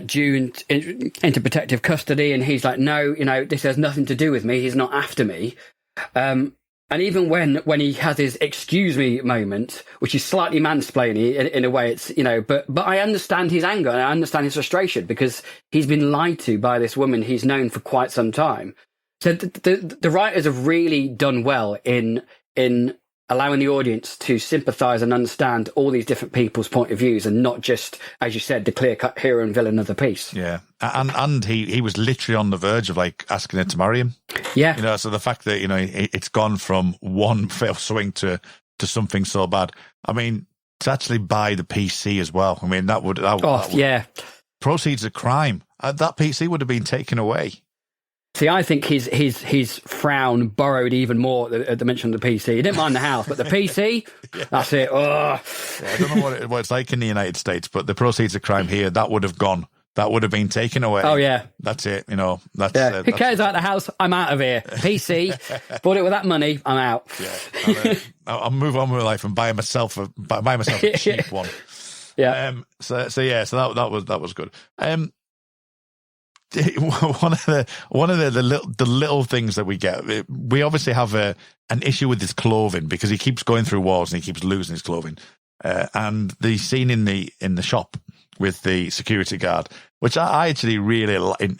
June into protective custody, and he's like, no, you know, this has nothing to do with me. He's not after me. And even when he has his excuse me moment, which is slightly mansplaining in a way, it's, you know, but I understand his anger and I understand his frustration, because he's been lied to by this woman he's known for quite some time. So the writers have really done well in allowing the audience to sympathise and understand all these different people's point of views, and not just, as you said, the clear-cut hero and villain of the piece. Yeah, and he was literally on the verge of like asking her to marry him. Yeah, you know, so the fact that, you know, it's gone from one fail swing to something so bad. I mean, to actually buy the PC as well. I mean, that would yeah, proceeds of crime. That PC would have been taken away. See, I think his frown burrowed even more at the mention of the PC. He didn't mind the house, but the PC, yeah. That's it. Oh. Yeah, I don't know what it's like in the United States, but the proceeds of crime here, that would have gone. That would have been taken away. Oh, yeah. That's it, you know. Who cares about the house? I'm out of here. PC, bought it with that money, I'm out. Yeah, I'll move on with my life and buy myself a cheap one. Yeah. So that was good. One of the little things that we get, we obviously have an issue with his clothing, because he keeps going through walls and he keeps losing his clothing. And the scene in the shop with the security guard, which I actually really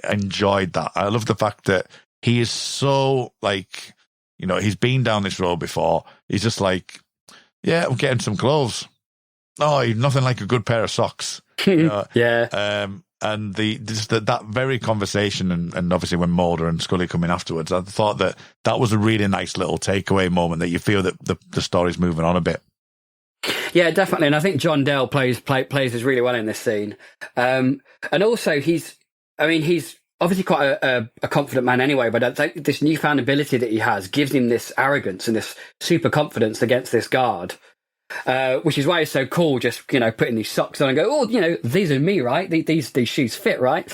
enjoyed that. I love the fact that he is so, like, you know, he's been down this road before. He's just like, yeah, I'm getting some clothes. Oh, nothing like a good pair of socks. You know? Yeah. And that very conversation, and obviously when Mulder and Scully come in afterwards, I thought that was a really nice little takeaway moment, that you feel that the story's moving on a bit. Yeah, definitely. And I think John Dale plays us really well in this scene. And also he's obviously quite a confident man anyway, but I think this newfound ability that he has gives him this arrogance and this super confidence against this guard. Which is why it's so cool, just, putting these socks on and go, oh, these are me, right? These shoes fit, right?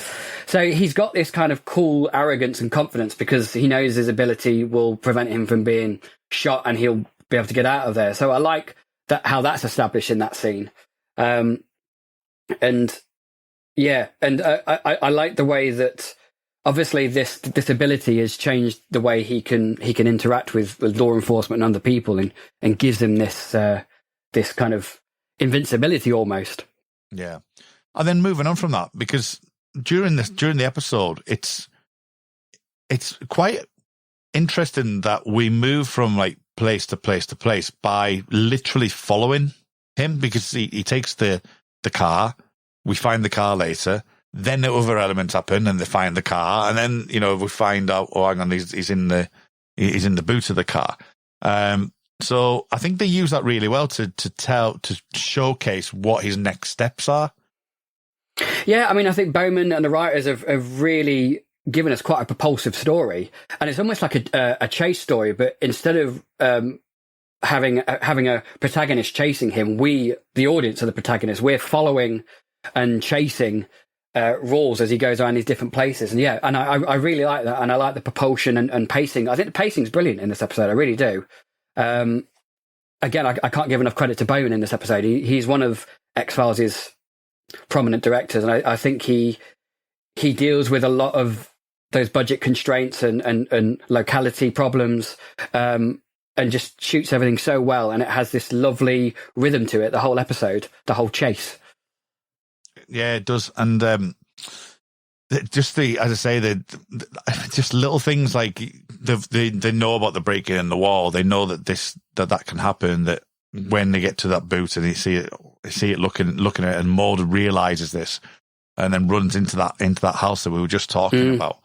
So he's got this kind of cool arrogance and confidence because he knows his ability will prevent him from being shot and he'll be able to get out of there. So I like how that's established in that scene. I like the way that obviously this ability has changed the way he can interact with law enforcement and other people and gives him this kind of invincibility almost. Yeah. And then moving on from that, because during the episode, it's quite interesting that we move from like place to place to place by literally following him, because he takes the car, we find the car later, then the other elements happen and they find the car, and then, we find out, oh, hang on, he's in the boot of the car. So I think they use that really well to showcase what his next steps are. Yeah, I think Bowman and the writers have really given us quite a propulsive story, and it's almost like a chase story. But instead of having a protagonist chasing him, we, the audience, are the protagonist. We're following and chasing Rawls as he goes around these different places. And I really like that, and I like the propulsion and pacing. I think the pacing's brilliant in this episode. I really do. Again, I can't give enough credit to Bowman in this episode. He's one of X-Files' prominent directors, and I think he deals with a lot of those budget constraints and locality problems, and just shoots everything so well, and it has this lovely rhythm to it, the whole episode, the whole chase. Yeah, it does. And as I say, just little things like they know about the breaking in the wall. They know that that can happen. That when they get to that boot and they see it looking at it, and Mulder realizes this, and then runs into that house that we were just talking about.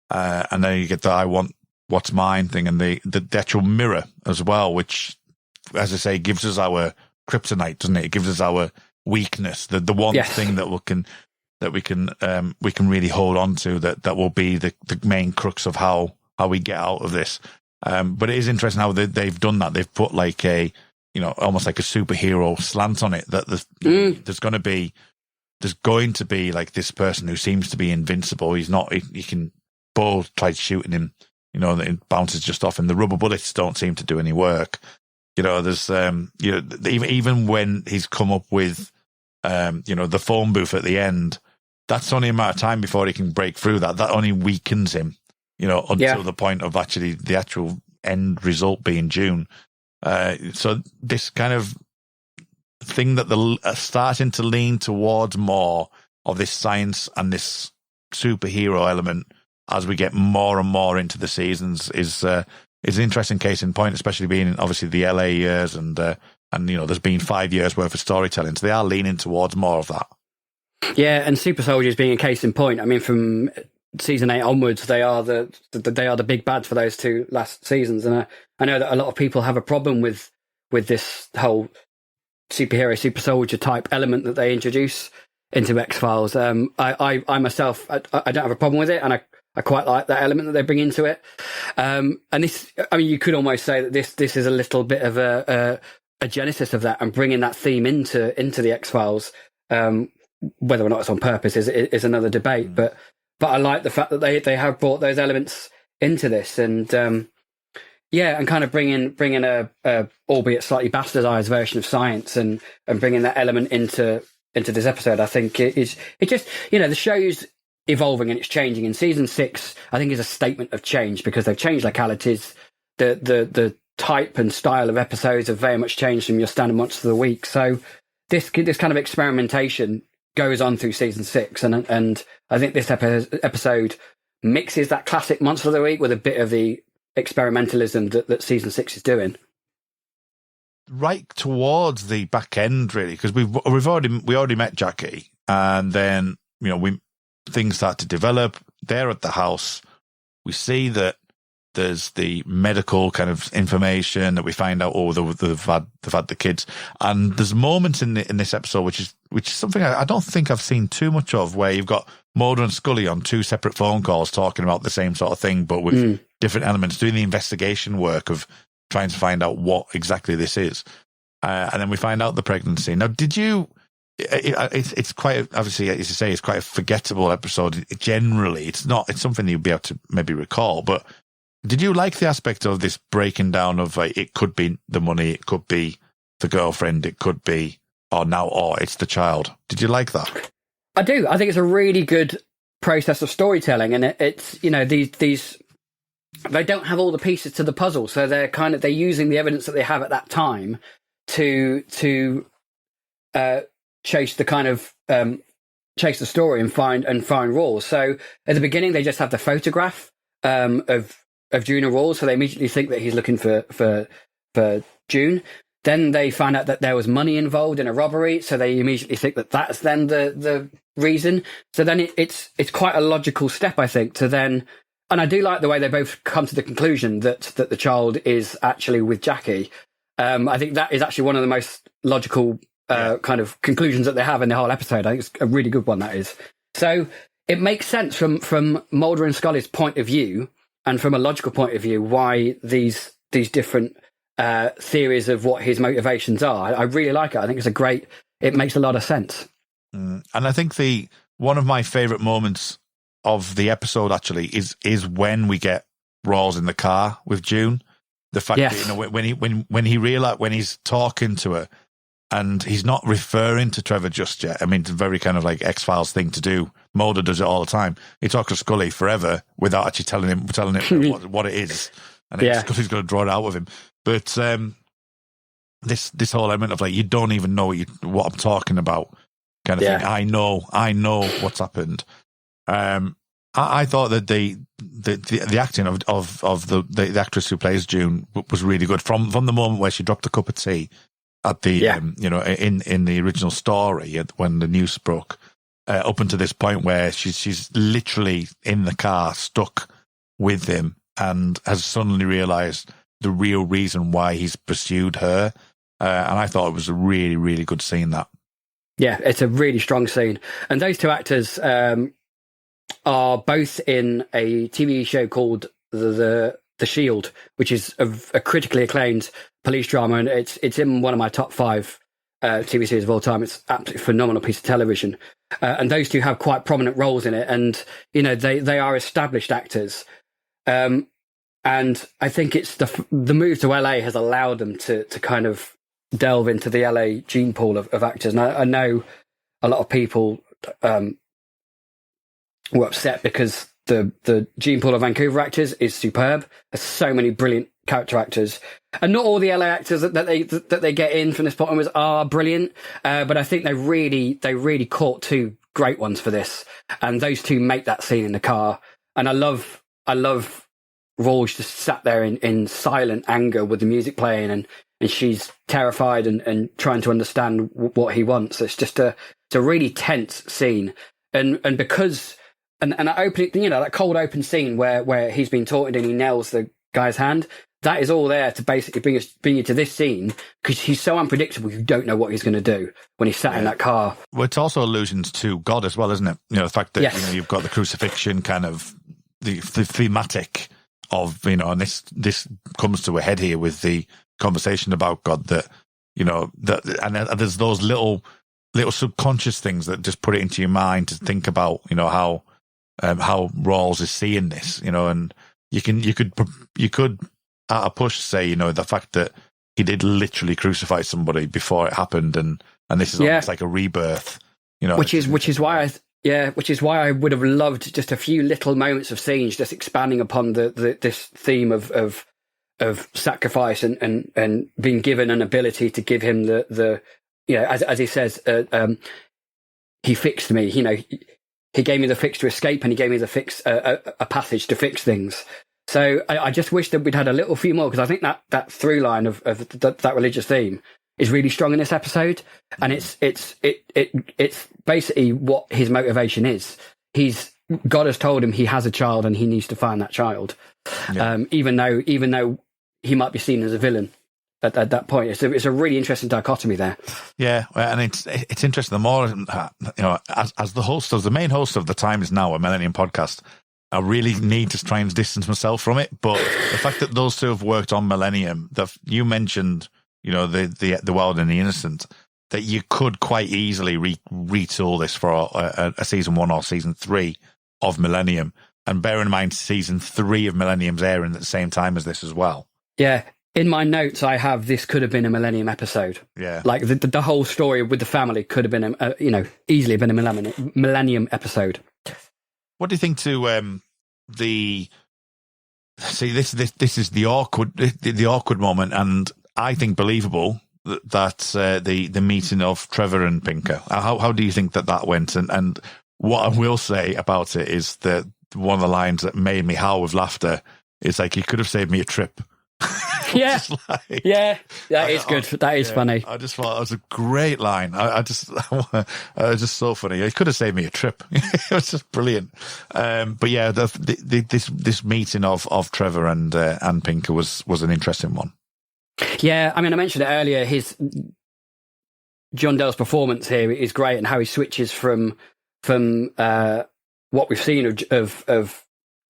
And then you get the "I want what's mine" thing, and the actual mirror as well, which, as I say, gives us our kryptonite, doesn't it? It gives us our weakness, the one thing that we can really hold on to, that will be the main crux of how we get out of this. But it is interesting how they've done that. They've put like almost like a superhero slant on it, that there's going to be like this person who seems to be invincible. He's not. He can. Bull tried shooting him, it bounces just off, and the rubber bullets don't seem to do any work. There's even when he's come up with the phone booth at the end, that's only a matter of time before he can break through that. That only weakens him, until the point of actually the actual end result being June. So this kind of thing that they're starting to lean towards more of this science and this superhero element as we get more and more into the seasons is an interesting case in point, especially being obviously the LA years and there's been 5 years worth of storytelling, so they are leaning towards more of that. Yeah, and Super Soldiers being a case in point. From season 8 onwards, they are the big bads for those 2 last seasons, and I know that a lot of people have a problem with this whole superhero, super soldier type element that they introduce into X-Files. I myself, I don't have a problem with it, and I quite like that element that they bring into it. And this, you could almost say that this is a little bit of a genesis of that, and bringing that theme into the X-Files. Whether or not it's on purpose is another debate. But I like the fact that they have brought those elements into this, and and kind of bringing a albeit slightly bastardized version of science, and bringing that element into this episode. I think it just the show's evolving and it's changing. In season 6, I think is a statement of change, because they've changed localities. The type and style of episodes have very much changed from your standard Monster of the Week. So this kind of experimentation goes on through season 6, and I think this episode mixes that classic Monster of the Week with a bit of the experimentalism that season 6 is doing. Right towards the back end, really, because we already met Jackie, and then we things start to develop. They're at the house. We see that there's the medical kind of information that we find out. Oh, they've had the kids, and there's moments in this episode which is something I don't think I've seen too much of, where you've got Mulder and Scully on two separate phone calls talking about the same sort of thing, but with different elements, doing the investigation work of trying to find out what exactly this is, and then we find out the pregnancy. Now, did you? It's quite, obviously, as you say, it's quite a forgettable episode. Generally, it's not. It's something you'd be able to maybe recall, but. Did you like the aspect of this breaking down of it could be the money, it could be the girlfriend, it could be, or it's the child? Did you like that? I do. I think it's a really good process of storytelling, and it's these they don't have all the pieces to the puzzle, so they're using the evidence that they have at that time to chase the chase the story and find Rawls. So at the beginning, they just have the photograph of June and Rawls, so they immediately think that he's looking for June. Then they find out that there was money involved in a robbery, so they immediately think that that's then the reason. So then it's quite a logical step, I think, to then. And I do like the way they both come to the conclusion that the child is actually with Jackie. I think that is actually one of the most logical kind of conclusions that they have in the whole episode. I think it's a really good one, that is. So it makes sense from Mulder and Scully's point of view, and from a logical point of view, why these different theories of what his motivations are. I really like it. I think it makes a lot of sense. And I think one of my favourite moments of the episode actually is when we get Rawls in the car with June. The fact that when he's talking to her, and he's not referring to Trevor just yet. I mean, it's a very kind of like X-Files thing to do. Mulder does it all the time. He talks to Scully forever without actually telling him what it is. And Scully's going to draw it out with him. But this whole element of like, you don't even know what I'm talking about kind of thing. I know what's happened. I thought that the acting of the actress who plays June was really good from the moment where she dropped a cup of tea at the in the original story when the news broke, up until this point where she's literally in the car stuck with him and has suddenly realised the real reason why he's pursued her, and I thought it was a really, really good scene. That it's a really strong scene, and those two actors are both in a TV show called the Shield, which is a critically acclaimed police drama, and it's in one of my top 5 TV series of all time. It's an absolutely phenomenal piece of television, and those two have quite prominent roles in it, and they are established actors, and I think it's the move to LA has allowed them to kind of delve into the LA gene pool of actors. And I know a lot of people were upset because the gene pool of Vancouver actors is superb. There's so many brilliant character actors, and not all the LA actors that they get in from this point onwards are brilliant. But I think they really caught 2 great ones for this, and those 2 make that scene in the car. And I love Rawls just sat there in silent anger with the music playing, and she's terrified and trying to understand what he wants. It's a really tense scene, and because. And that opening, that cold open scene where he's been taunted and he nails the guy's hand, that is all there to basically bring you to this scene, because he's so unpredictable. You don't know what he's going to do when he's sat in that car. Well, it's also allusions to God as well, isn't it? The fact that you've got the crucifixion, kind of the thematic of and this comes to a head here with the conversation about God. That and there's those little subconscious things that just put it into your mind to think about how Rawls is seeing this, and you could at a push say, the fact that he did literally crucify somebody before it happened, and this is almost like a rebirth, which is why I would have loved just a few little moments of scenes just expanding upon this theme of sacrifice and being given an ability to give him as he says, he fixed me, he gave me the fix to escape, and he gave me the fix, a passage to fix things. So I just wish that we'd had a little few more, because I think that through line of that religious theme is really strong in this episode, and it's basically what his motivation is. God has told him he has a child and he needs to find that child. Yeah. Even though he might be seen as a villain at that point. It's a really interesting dichotomy there. Yeah, and it's interesting. The more, as the main host of the Times Now, a Millennium podcast, I really need to try and distance myself from it. But the fact that those two have worked on Millennium, you mentioned, the Wild and the Innocent, that you could quite easily retool this for a season 1 or season 3 of Millennium. And bear in mind, season 3 of Millennium's airing at the same time as this as well. Yeah. In my notes, I have this could have been a Millennium episode. Yeah. Like the whole story with the family could have been, easily been a Millennium episode. What do you think to this is the awkward moment, and I think believable that the meeting of Trevor and Pinker. How do you think that went? And what I will say about it is that one of the lines that made me howl with laughter is like, you could have saved me a trip. Yeah, that is good. That is funny. I just thought it was a great line. It was just so funny. It could have saved me a trip. It was just brilliant. But yeah, this meeting of Trevor and Pinker was an interesting one. Yeah, I mean, I mentioned it earlier. John Dell's performance here is great, and how he switches from what we've seen of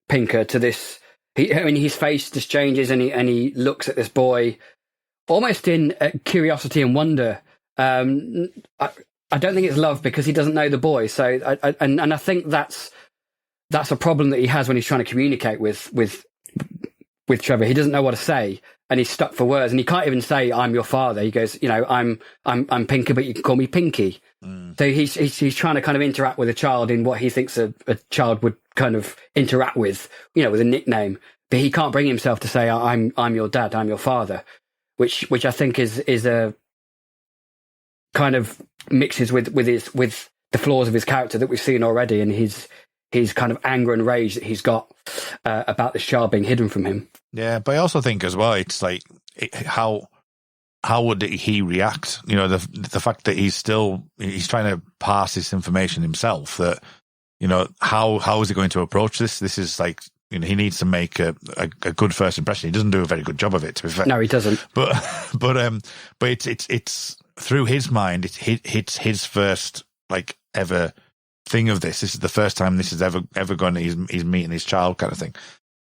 Pinker to this. His face just changes, and he looks at this boy almost in curiosity and wonder. I don't think it's love, because he doesn't know the boy. So, I think that's a problem that he has when he's trying to communicate with Trevor. He doesn't know what to say, and he's stuck for words, and he can't even say, "I'm your father." He goes, I'm Pinker, but you can call me Pinky. So he's trying to kind of interact with a child in what he thinks a child would kind of interact with, with a nickname. But he can't bring himself to say, I'm your dad, I'm your father, which I think is a kind of mixes with the flaws of his character that we've seen already, and his kind of anger and rage that he's got about this child being hidden from him. Yeah, but I also think as well, it's like how would he react? The fact that he's trying to pass this information himself. That how is he going to approach this? This is like he needs to make a good first impression. He doesn't do a very good job of it, to be fair. No, he doesn't. But it's through his mind. It's his first ever thing of this. This is the first time this is ever going. He's meeting his child, kind of thing,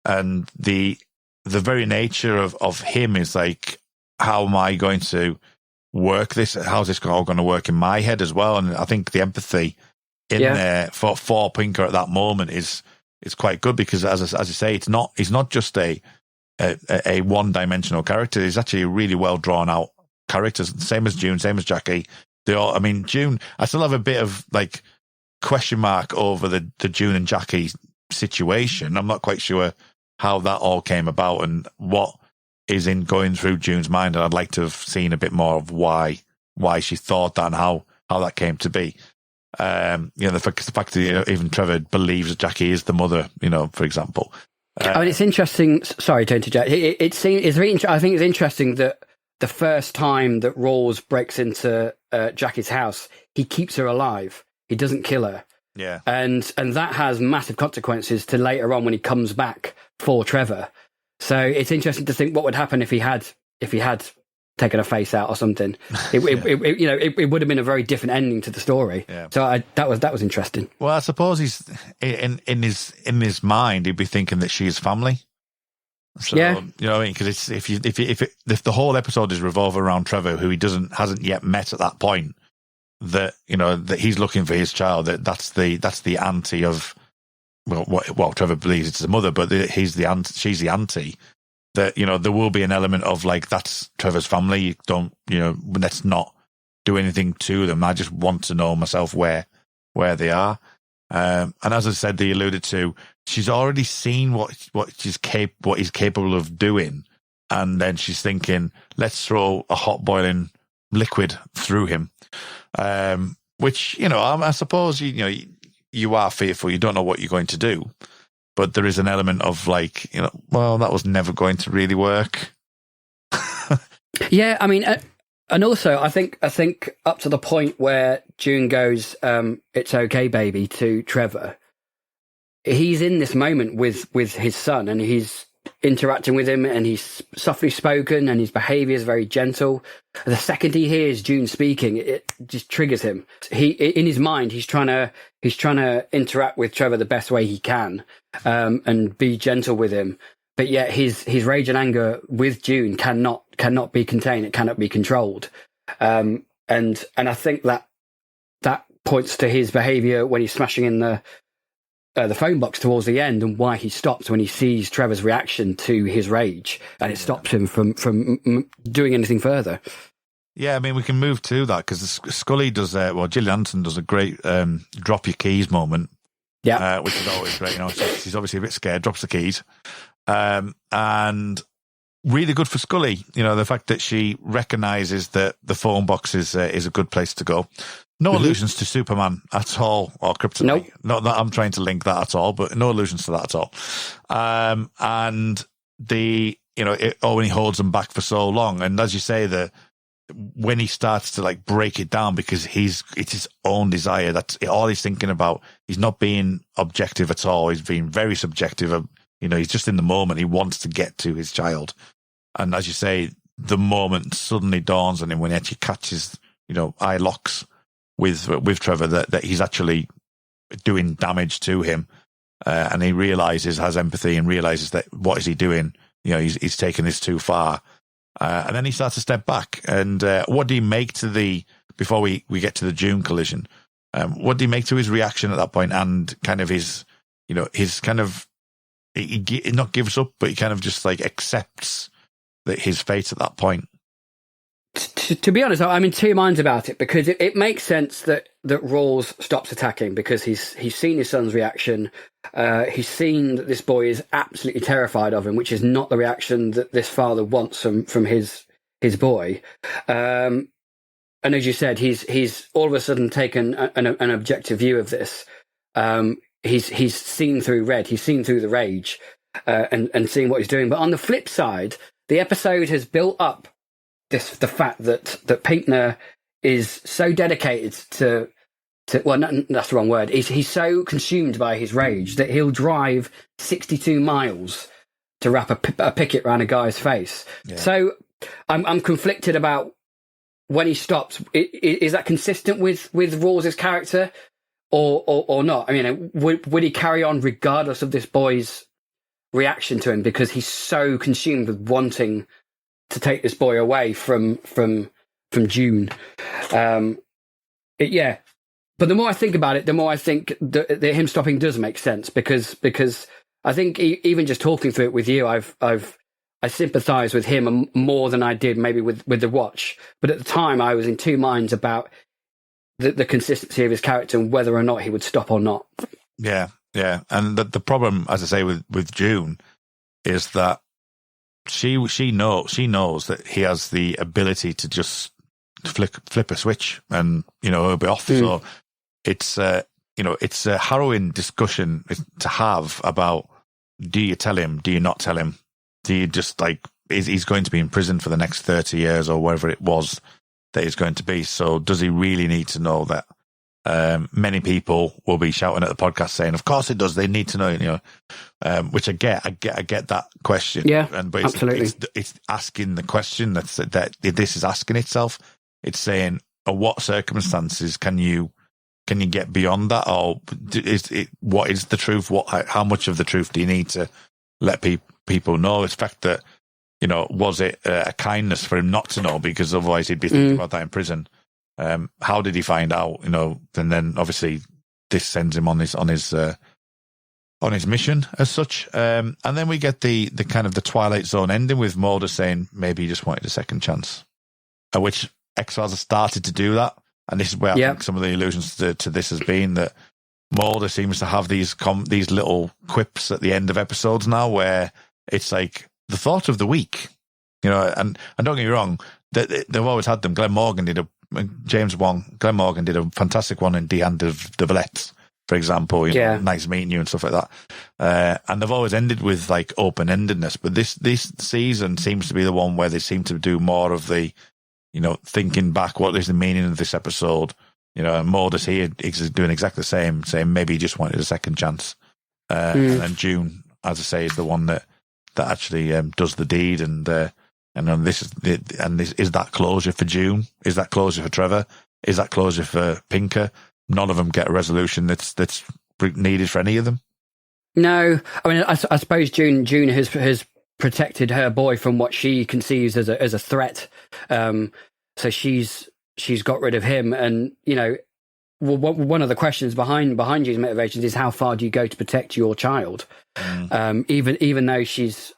and the very nature of him is like, how am I going to work this? How's this all going to work in my head as well? And I think the empathy in there for Pinker at that moment is quite good, because as you say, he's not just a one-dimensional character. He's actually a really well drawn out character. Same as June, same as Jackie. June, I still have a bit of question mark over the June and Jackie situation. I'm not quite sure how that all came about and what is in going through June's mind, and I'd like to have seen a bit more of why she thought that and how that came to be. The fact that even Trevor believes that Jackie is the mother, for example. It's interesting. Sorry to interject. I think it's interesting that the first time that Rawls breaks into Jackie's house, he keeps her alive. He doesn't kill her. Yeah, and that has massive consequences to later on when he comes back for Trevor. So it's interesting to think what would happen if he had taken a face out or something. It would have been a very different ending to the story. Yeah. So that was interesting. Well, I suppose he's in his mind, he'd be thinking that she's family. So, yeah, because if the whole episode is revolved around Trevor, who he hasn't yet met at that point, that he's looking for his child. That's the auntie of. Well, Trevor believes it's his mother, but she's the auntie. That there will be an element of that's Trevor's family. Let's not do anything to them. I just want to know myself where they are. And as I said, they alluded to, she's already seen what he's capable of doing, and then she's thinking, let's throw a hot boiling liquid through him. Which I suppose you are fearful, you don't know what you're going to do, but there is an element of well, that was never going to really work. Yeah, I mean, and also I think up to the point where June goes, "It's okay, baby," to Trevor, he's in this moment with his son, and he's interacting with him, and he's softly spoken, and his behaviour is very gentle. The second he hears June speaking, it just triggers him. In his mind, he's trying to interact with Trevor the best way he can, and be gentle with him. But yet his rage and anger with June cannot be contained. It cannot be controlled. And I think that points to his behaviour when he's smashing in the phone box towards the end, and why he stops when he sees Trevor's reaction to his rage, and it stops him from doing anything further. Yeah, I mean, we can move to that because Scully does, Gillian Anderson does a great drop your keys moment. Yeah, which is always great. You know, she's obviously a bit scared, drops the keys, and really good for Scully. You know, the fact that she recognises that the phone box is a good place to go. No allusions to Superman at all, or Kryptonite. Nope. Not that I'm trying to link that at all, but no allusions to that at all. And when he holds them back for so long, and as you say, when he starts to like break it down, because it's his own desire. That's all he's thinking about. He's not being objective at all. He's being very subjective. He's just in the moment. He wants to get to his child. And as you say, the moment suddenly dawns on him when he actually catches, eye locks with Trevor, that he's actually doing damage to him. And he has empathy and realizes that what is he doing? He's taken this too far. And then he starts to step back. And what do you make before we get to the June collision, what do you make to his reaction at that point, and kind of his kind of, he not gives up, but he kind of just like accepts his fate at that point? To be honest, I'm in two minds about it, because it makes sense that Rawls stops attacking, because he's seen his son's reaction. He's seen that this boy is absolutely terrified of him, which is not the reaction that this father wants from his boy. And as you said, he's all of a sudden taken an objective view of this. He's seen through red. He's seen through the rage, and seen what he's doing. But on the flip side, the episode has built up the fact that Pinkner is so dedicated to that's the wrong word. He's so consumed by his rage that he'll drive 62 miles to wrap a picket around a guy's face. Yeah. So I'm conflicted about when he stops. Is that consistent with Rawls' character or not? I mean, would he carry on regardless of this boy's reaction to him, because he's so consumed with wanting to take this boy away from June? But the more I think about it, the more I think that him stopping does make sense, because I think even just talking through it with you, I sympathise with him more than I did maybe with the watch. But at the time, I was in two minds about the consistency of his character and whether or not he would stop or not. Yeah, and the problem, as I say, with June is that she knows that he has the ability to just flip a switch and he'll be off. So it's a harrowing discussion to have about, do you tell him, do you not tell him, do you just he's going to be in prison for the next 30 years or whatever it was that he's going to be. So does he really need to know that? Many people will be shouting at the podcast saying, of course it does, they need to know, which I get that question. Yeah, but absolutely. It's asking the question that this is asking itself. It's saying, what circumstances can you get beyond that? Or what is the truth? How much of the truth do you need to let people know? It's the fact that, was it a kindness for him not to know, because otherwise he'd be thinking about that in prison? How did he find out? And then obviously this sends him on his mission as such. And then we get the kind of the Twilight Zone ending with Mulder saying maybe he just wanted a second chance, which X-Files has started to do that. And this is where I think some of the allusions to this has been, that Mulder seems to have these little quips at the end of episodes now, where it's like the thought of the week, and don't get me wrong, they've always had them. Glenn Morgan did a fantastic one in Deana de Valette, for example. Nice meeting you and stuff like that. And they've always ended with like open-endedness, but this season seems to be the one where they seem to do more of the, thinking back, what is the meaning of this episode? And Mulder's here doing exactly the same, saying maybe he just wanted a second chance. and then June, as I say, is the one that actually does the deed, and then is that closure for June? Is that closure for Trevor? Is that closure for Pinker? None of them get a resolution that's needed for any of them. No, I mean, I suppose June has protected her boy from what she conceives as a threat. So she's got rid of him, and one of the questions behind June's motivations is how far do you go to protect your child? Even though she's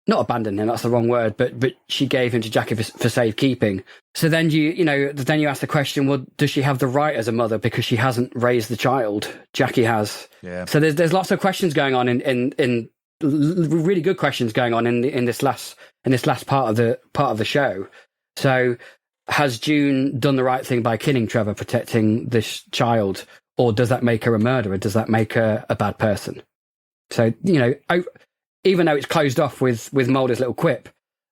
not abandoned him, that's the wrong word, but she gave him to Jackie for safekeeping. So then you ask the question, well, does she have the right as a mother because she hasn't raised the child? Jackie has. Yeah. So there's lots of questions going on in really good questions going on in this last part of the show. So has June done the right thing by killing Trevor, protecting this child, or does that make her a murderer? Does that make her a bad person? So even though it's closed off with Mulder's little quip,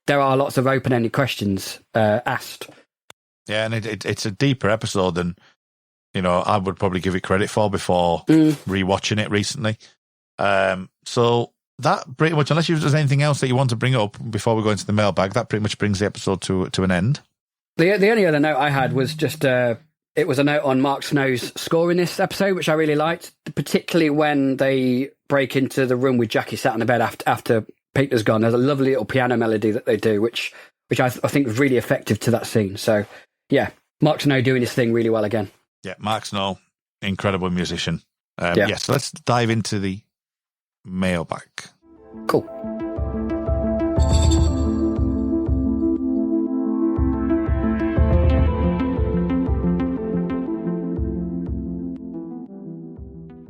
there are lots of open-ended questions asked. Yeah, and it's a deeper episode than I would probably give it credit for before rewatching it recently. So that pretty much, unless there's anything else that you want to bring up before we go into the mailbag, that pretty much brings the episode to an end. The only other note I had was just it was a note on Mark Snow's score in this episode, which I really liked, particularly when they break into the room with Jackie sat on the bed after Peter's gone. There's a lovely little piano melody that they do, which I think was really effective to that scene. So, yeah, Mark Snow doing his thing really well again. Yeah, Mark Snow, incredible musician. Yes, let's dive into the mailbag. Cool.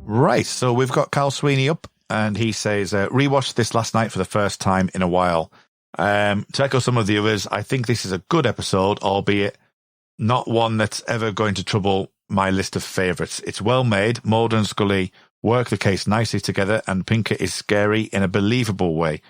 Right, so we've got Cal Sweeney up, and he says, rewatched this last night for the first time in a while. To echo some of the others, I think this is a good episode, albeit not one that's ever going to trouble my list of favourites. It's well made. Mulder and Scully work the case nicely together, and Pinker is scary in a believable way.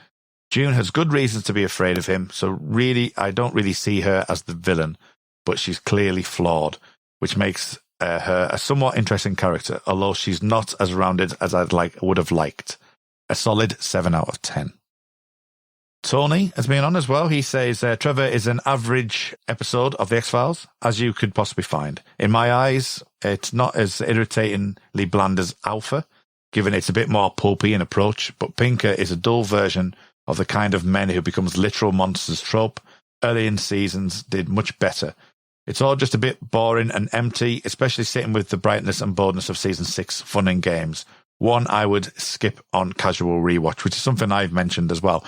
June has good reasons to be afraid of him, so really, I don't really see her as the villain, but she's clearly flawed, which makes her a somewhat interesting character, although she's not as rounded as would have liked. A solid 7 out of 10. Tony has been on as well. He says, Trevor is an average episode of The X-Files, as you could possibly find. In my eyes, it's not as irritatingly bland as Alpha, given it's a bit more pulpy in approach, but Pinker is a dull version of the kind of men who becomes literal monsters trope. Early in seasons did much better. It's all just a bit boring and empty, especially sitting with the brightness and boldness of season 6 fun and games. One I would skip on casual rewatch, which is something I've mentioned as well.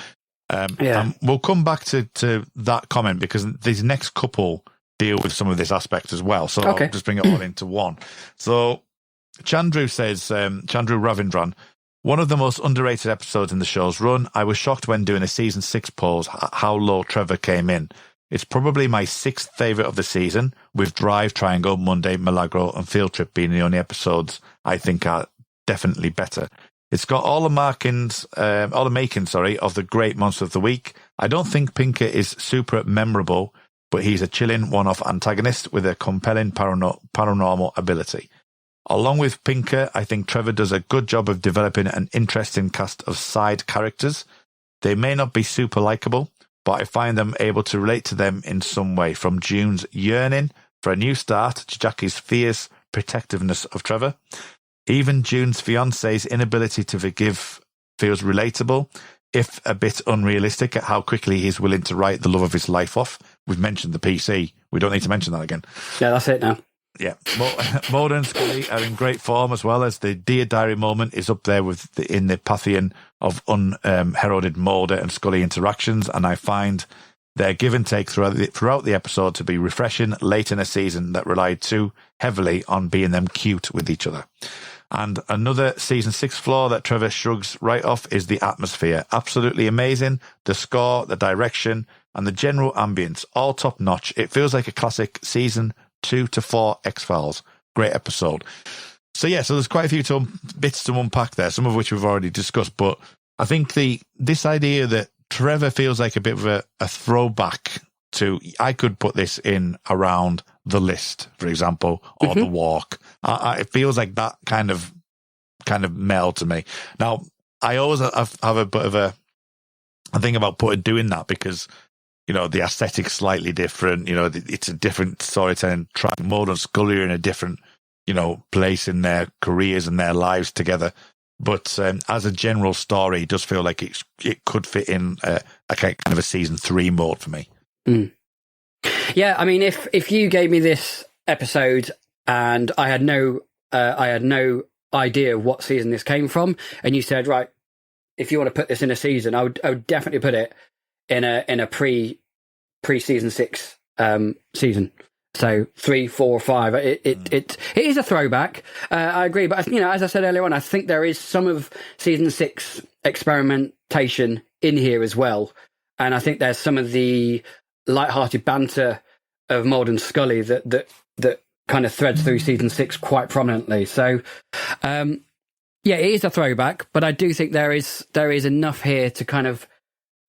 We'll come back to that comment because these next couple deal with some of this aspect as well. So I'll just bring it all into one. So Chandru says, Chandru Ravindran, one of the most underrated episodes in the show's run. I was shocked when doing a season 6 polls how low Trevor came in. It's probably my 6th favourite of the season, with Drive, Triangle, Monday, Milagro and Field Trip being the only episodes I think are definitely better. It's got all the makings of the great monster of the week. I don't think Pinker is super memorable, but he's a chilling one-off antagonist with a compelling paranormal ability. Along with Pinker, I think Trevor does a good job of developing an interesting cast of side characters. They may not be super likeable, but I find them able to relate to them in some way, from June's yearning for a new start to Jackie's fierce protectiveness of Trevor. Even June's fiance's inability to forgive feels relatable, if a bit unrealistic at how quickly he's willing to write the love of his life off. We've mentioned the PC. We don't need to mention that again. Yeah, that's it now. Yeah. Mulder and Scully are in great form, as well as the Dear Diary moment is up there in the pantheon of unheralded Mulder and Scully interactions, and I find their give and take throughout the episode to be refreshing late in a season that relied too heavily on being them cute with each other. And another season 6 flaw that Trevor shrugs right off is the atmosphere. Absolutely amazing. The score, the direction, and the general ambience, all top notch. It feels like a classic season 2 to 4 X-Files. Great episode. So there's quite a few bits to unpack there, some of which we've already discussed, but I think this idea that Trevor feels like a bit of a throwback to, I could put this in around The List, for example, or The Walk. It feels like that kind of kind of meld to me. Now, I always have a bit of a thing about doing that because, you know, the aesthetic's slightly different. You know, it's a different storytelling track. Mulder and Scully are in a different, you know, place in their careers and their lives together. But as a general story, it does feel like it could fit in a kind of a season 3 mode for me. Mm. Yeah, I mean, if you gave me this episode and I had no idea what season this came from, and you said, right, if you want to put this in a season, I would definitely put it in a pre-season 6 season. So 3, 4, 5. It is a throwback. I agree, but you know, as I said earlier on, I think there is some of season 6 experimentation in here as well, and I think there's some of the light-hearted banter of Mulder and Scully that kind of threads through season 6 quite prominently. So, yeah, it is a throwback, but I do think there is enough here to kind of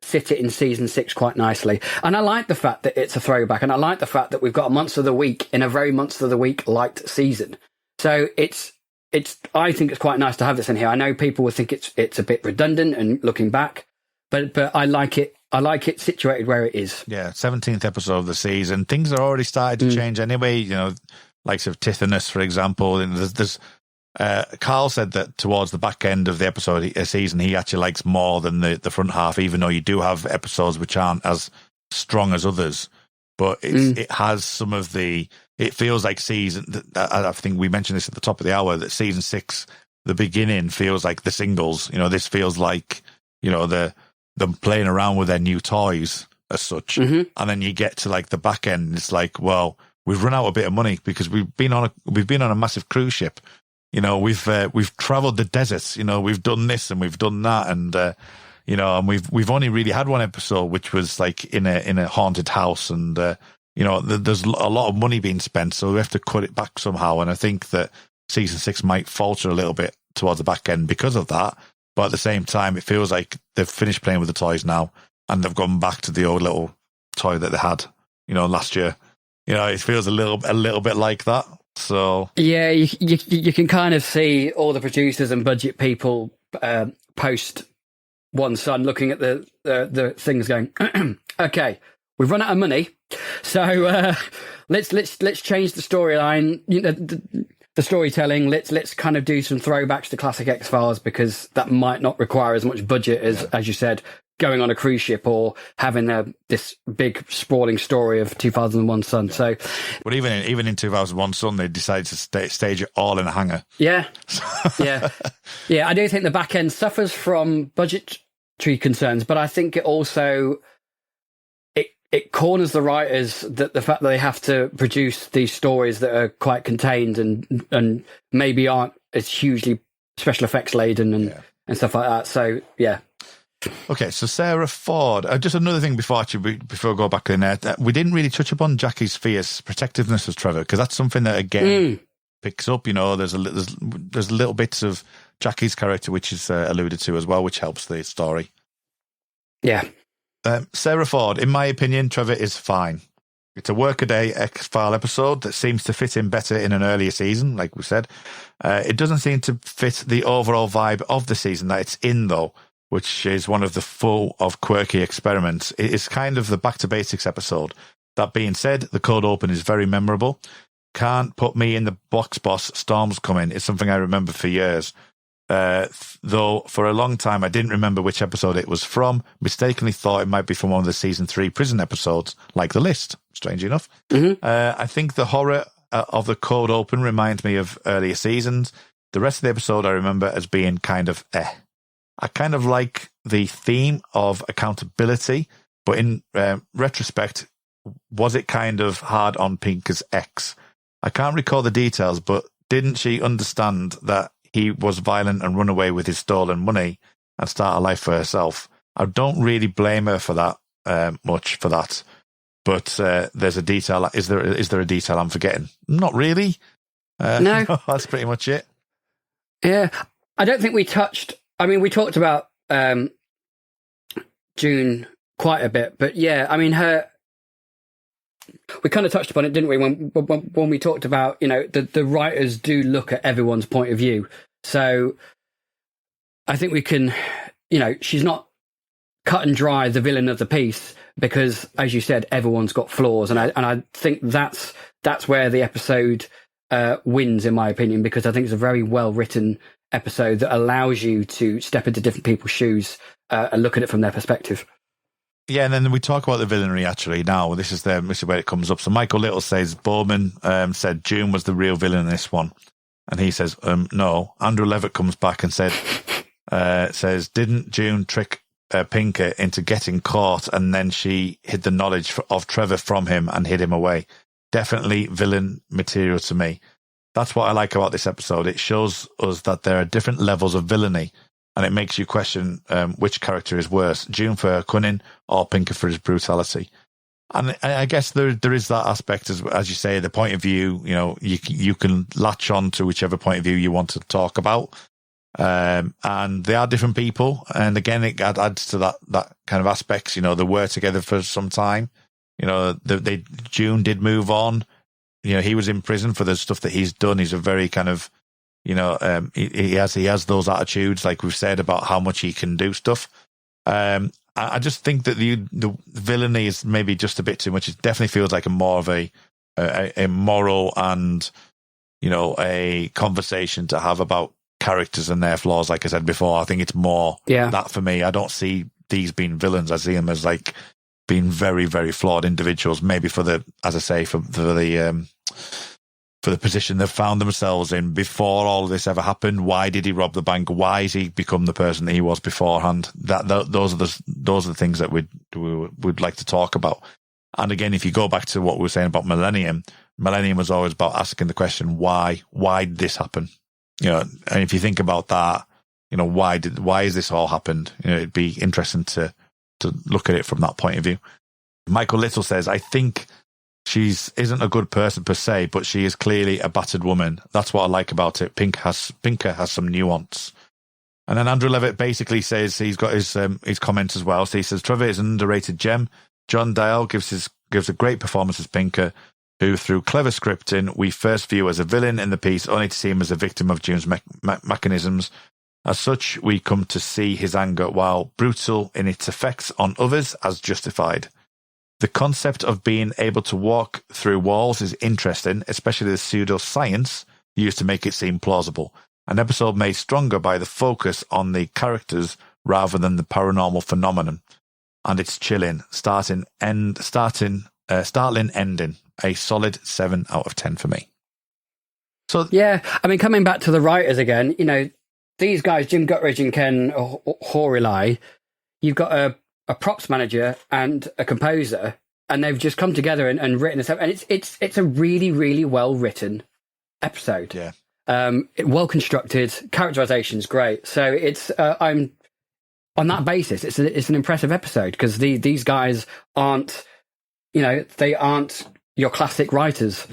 fit it in season 6 quite nicely. And I like the fact that it's a throwback, and I like the fact that we've got a Monster of the Week in a very Monster of the Week liked season. So it's I think it's quite nice to have this in here. I know people would think it's a bit redundant and looking back, but I like it. I like it situated where it is. Yeah, 17th episode of the season. Things are already starting to change anyway. You know, likes of Tithonus, for example. And there's Carl said that towards the back end of the season, he actually likes more than the front half, even though you do have episodes which aren't as strong as others. But it has some of the... It feels like I think we mentioned this at the top of the hour, that season 6, the beginning feels like the singles. You know, this feels like, you know, them playing around with their new toys as such. And then you get to like the back end, it's like, well, we've run out a bit of money because we've been on a massive cruise ship. You know, we've traveled the deserts, you know, we've done this and we've done that. And, you know, and we've only really had one episode, which was like in a haunted house. And, you know, there's a lot of money being spent, so we have to cut it back somehow. And I think that season 6 might falter a little bit towards the back end because of that. But at the same time, it feels like they've finished playing with the toys now and they've gone back to the old little toy that they had, you know, last year. You know, it feels a little bit like that. So yeah, you can kind of see all the producers and budget people post One Son looking at the things going, okay, we've run out of money, so let's change the storyline. You know, the storytelling. Let's kind of do some throwbacks to classic X-Files, because that might not require as much budget as you said, going on a cruise ship or having this big sprawling story of 2001 Sun. Yeah. So, but even in 2001 Sun, they decided to stage it all in a hangar. Yeah, yeah. I do think the back end suffers from budgetary concerns, but I think it also it corners the writers, that the fact that they have to produce these stories that are quite contained and maybe aren't as hugely special effects laden and stuff like that. So yeah. Okay, so Sarah Ford. Just another thing before we go back in there, we didn't really touch upon Jackie's fierce protectiveness of Trevor, because that's something that again picks up. You know, there's little bits of Jackie's character which is alluded to as well, which helps the story. Yeah. Sarah Ford, in my opinion, Trevor is fine. It's a workaday X-File episode that seems to fit in better in an earlier season, like we said. It doesn't seem to fit the overall vibe of the season that it's in, though, which is one of the full of quirky experiments. It is kind of the back to basics episode. That being said, the cold open is very memorable. Can't put me in the box boss, Storm's Coming is something I remember for years. Though for a long time I didn't remember which episode it was from. Mistakenly thought it might be from one of the season 3 prison episodes, like The List, strange enough. I think the horror of the cold open reminds me of earlier seasons. The rest of the episode I remember as being kind of I kind of like the theme of accountability, but in retrospect, was it kind of hard on Pinker's ex? I can't recall the details, but didn't she understand that he was violent and run away with his stolen money and start a life for herself? I don't really blame her for that much for that, but there's a detail. Is there a detail I'm forgetting? Not really. No, that's pretty much it. Yeah, I don't think we touched. I mean, we talked about June quite a bit, but yeah, I mean, we kind of touched upon it, didn't we? When we talked about, you know, the writers do look at everyone's point of view. So I think we can, she's not cut and dry the villain of the piece because, as you said, everyone's got flaws. And I think that's where the episode wins, in my opinion, because I think it's a very well-written episode that allows you to step into different people's shoes and look at it from their perspective. Yeah, and then we talk about the villainy, actually, now. This is where it comes up. So Michael Little says, Bowman said June was the real villain in this one. And he says, no. Andrew Levitt comes back and says, didn't June trick Pinker into getting caught and then she hid the knowledge of Trevor from him and hid him away? Definitely villain material to me. That's what I like about this episode. It shows us that there are different levels of villainy, and it makes you question which character is worse, June for her cunning or Pinker for his brutality. And I guess there is that aspect, as you say, the point of view, you can latch on to whichever point of view you want to talk about. And they are different people. And again, it adds to that kind of aspects, they were together for some time. June did move on. He was in prison for the stuff that he's done. He's a very kind of, he has those attitudes, like we've said, about how much he can do stuff. I just think that the villainy is maybe just a bit too much. It definitely feels like more of a moral and, a conversation to have about characters and their flaws. Like I said before, I think it's more that for me. I don't see these being villains. I see them as like being very, very flawed individuals, maybe for the position they've found themselves in before all of this ever happened. Why did he rob the bank? Why has he become the person that he was beforehand? Those are the things that we'd like to talk about. And again, if you go back to what we were saying about Millennium was always about asking the question, why did this happen? And if you think about that, why has this all happened? It'd be interesting to look at it from that point of view. Michael Little says, I think she isn't a good person per se, but she is clearly a battered woman. That's what I like about it. Pinker has some nuance. And then Andrew Levitt basically says, he's got his comments as well. So he says, Trevor is an underrated gem. John Dial gives a great performance as Pinker, who through clever scripting, we first view as a villain in the piece, only to see him as a victim of June's mechanisms. As such, we come to see his anger, while brutal in its effects on others, as justified. The concept of being able to walk through walls is interesting, especially the pseudoscience used to make it seem plausible. An episode made stronger by the focus on the characters rather than the paranormal phenomenon. And it's chilling, startling ending. A solid 7 out of 10 for me. So yeah, I mean, coming back to the writers again, these guys, Jim Guttridge and Ken Horilai, you've got a props manager and a composer, and they've just come together and written this up, and it's a really, really well written episode. Yeah, well constructed, characterization's great. So it's I'm on that basis, it's an impressive episode because these guys aren't, they aren't your classic writers,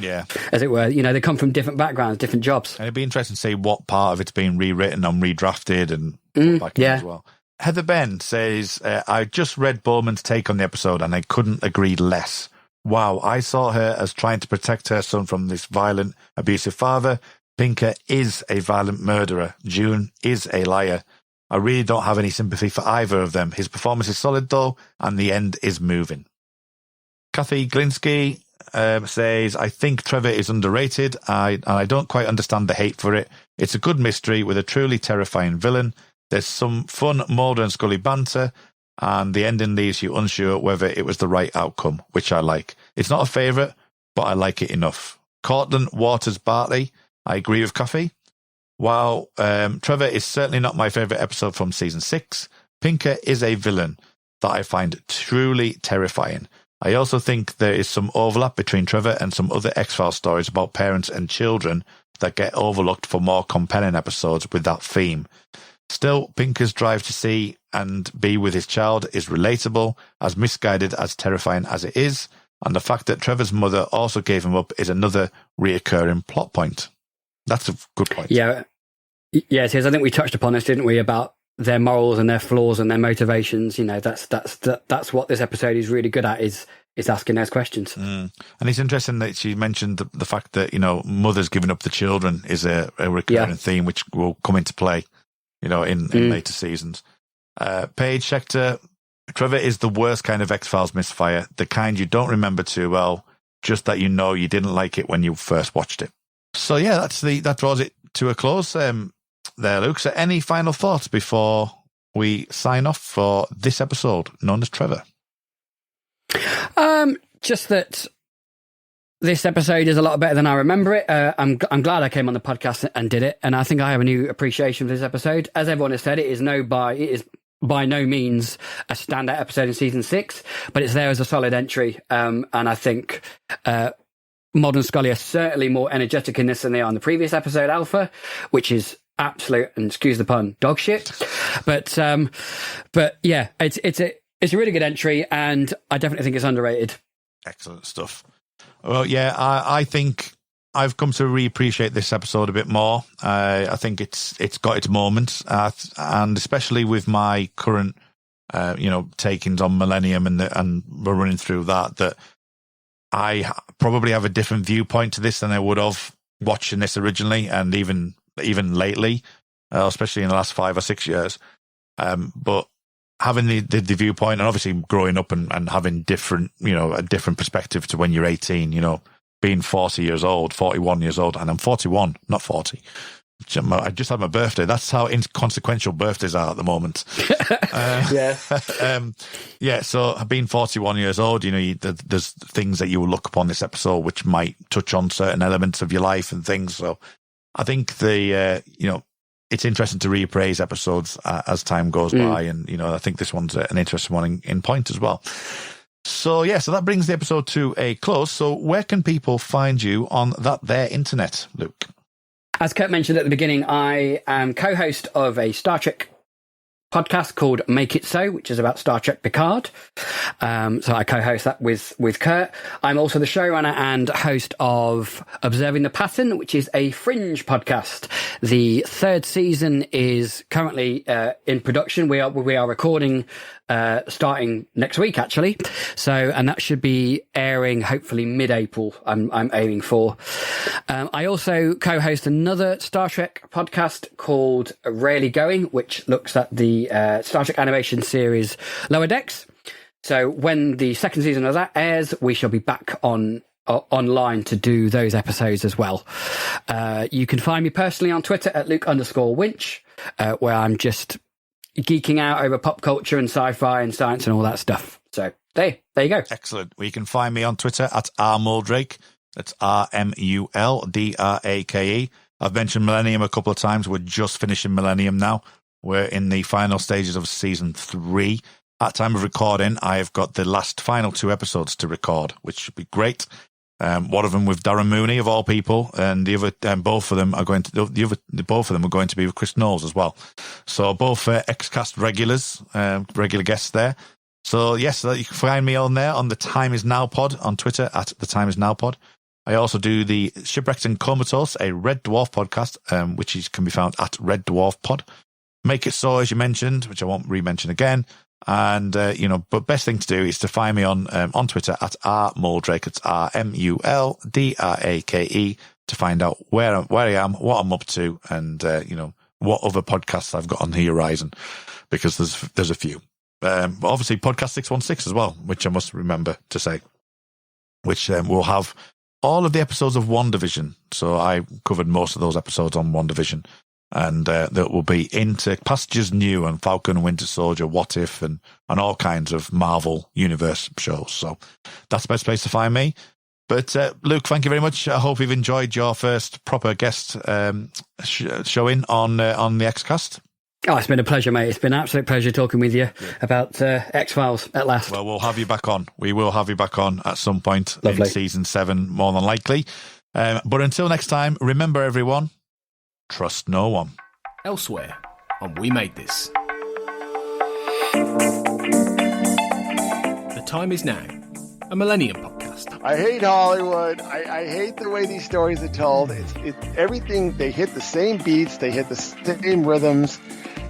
as it were. They come from different backgrounds, different jobs. And it'd be interesting to see what part of it's been rewritten and redrafted and put back in as well. Heather Ben says, I just read Bowman's take on the episode and I couldn't agree less. Wow, I saw her as trying to protect her son from this violent, abusive father. Pinker is a violent murderer. June is a liar. I really don't have any sympathy for either of them. His performance is solid though, and the end is moving. Cathy Glinski says, I think Trevor is underrated. I don't quite understand the hate for it. It's a good mystery with a truly terrifying villain. There's some fun Mulder and Scully banter, and the ending leaves you unsure whether it was the right outcome, which I like. It's not a favourite, but I like it enough. Cortlan, Waters, Bartley, I agree with Cathy. While Trevor is certainly not my favourite episode from season 6, Pinker is a villain that I find truly terrifying. I also think there is some overlap between Trevor and some other X-Files stories about parents and children that get overlooked for more compelling episodes with that theme. Still, Pinker's drive to see and be with his child is relatable, as misguided as terrifying as it is, and the fact that Trevor's mother also gave him up is another reoccurring plot point. That's a good point. Yeah, it is. I think we touched upon this, didn't we, about their morals and their flaws and their motivations. That's what this episode is really good at, is is asking those questions. And it's interesting that she mentioned the fact that, mothers giving up the children is a recurring theme, which will come into play, in later seasons. Paige Schechter, Trevor is the worst kind of X-Files misfire, the kind you don't remember too well, just that you didn't like it when you first watched it. So yeah, that draws it to a close there, Luke. So any final thoughts before we sign off for this episode known as Trevor? Just that this episode is a lot better than I remember it. I'm glad I came on the podcast and did it, and I think I have a new appreciation for this episode. As everyone has said, it is by no means a standout episode in season 6, but it's there as a solid entry. And I think Mulder and Scully are certainly more energetic in this than they are in the previous episode, Alpha, which is absolute, and excuse the pun, dog shit. But yeah, it's a really good entry, and I definitely think it's underrated. Excellent stuff. Well, yeah, I think I've come to reappreciate this episode a bit more. I think it's got its moments, and especially with my current, takings on Millennium, and we're running through that I probably have a different viewpoint to this than I would have watching this originally, and even lately, especially in the last 5 or 6 years. But having the viewpoint, and obviously growing up and having different, a different perspective to when you're 18, being 41 years old, and I'm 41, not 40. I just had my birthday. That's how inconsequential birthdays are at the moment. Yeah. So being 41 years old, there's things that you will look upon this episode which might touch on certain elements of your life and things. So I think it's interesting to reappraise episodes as time goes by, and I think this one's an interesting one in point as well. So so that brings the episode to a close. So where can people find you on their internet, Luke? As Kurt mentioned at the beginning, I am co-host of a Star Trek podcast called Make It So, which is about Star Trek Picard. So I co-host that with Kurt. I'm also the showrunner and host of Observing the Pattern, which is a Fringe podcast. The 3rd season is currently in production. We are recording starting next week, actually. So, and that should be airing hopefully mid-April. I'm aiming for. I also co-host another Star Trek podcast called Rarely Going, which looks at the Star Trek animation series Lower Decks. So when the 2nd season of that airs, we shall be back online to do those episodes as well. You can find me personally on Twitter at Luke_Winch, where I'm just geeking out over pop culture and sci-fi and science and all that stuff. So there you go. Excellent. Well, you can find me on Twitter at rmuldrake. That's RMULDRAKE. I've mentioned Millennium a couple of times. We're just finishing Millennium now. We're in the final stages of season 3. At time of recording, I've got the last final 2 episodes to record, which should be great. One of them with Darren Mooney of all people, and the other, both of them are going to be with Chris Knowles as well. So both X-Cast regulars, regular guests there. So yes, you can find me on there on the Time Is Now pod on Twitter at the Time Is Now pod. I also do the Shipwrecked and Comatose, a Red Dwarf podcast, which can be found at Red Dwarf Pod. Make It So, as you mentioned, which I won't re-mention again. And, but best thing to do is to find me on Twitter at rmuldrake. It's RMULDRAKE, to find out where I am, what I'm up to, and, what other podcasts I've got on the horizon, because there's a few. But obviously podcast 616 as well, which I must remember to say, which will have all of the episodes of WandaVision. So I covered most of those episodes on WandaVision. And that will be into Pastures New and Falcon and Winter Soldier, What If, and all kinds of Marvel Universe shows. So that's the best place to find me. But Luke, thank you very much. I hope you've enjoyed your first proper guest showing on the X-Cast. Oh, it's been a pleasure, mate. It's been an absolute pleasure talking with you about X-Files at last. Well, we'll have you back on. We will have you back on at some point. Lovely. In season 7, more than likely. But until next time, remember everyone, trust no one. Elsewhere on We Made This. The Time Is Now, a Millennium podcast. I hate Hollywood. I hate the way these stories are told. It's everything. They hit the same beats. They hit the same rhythms.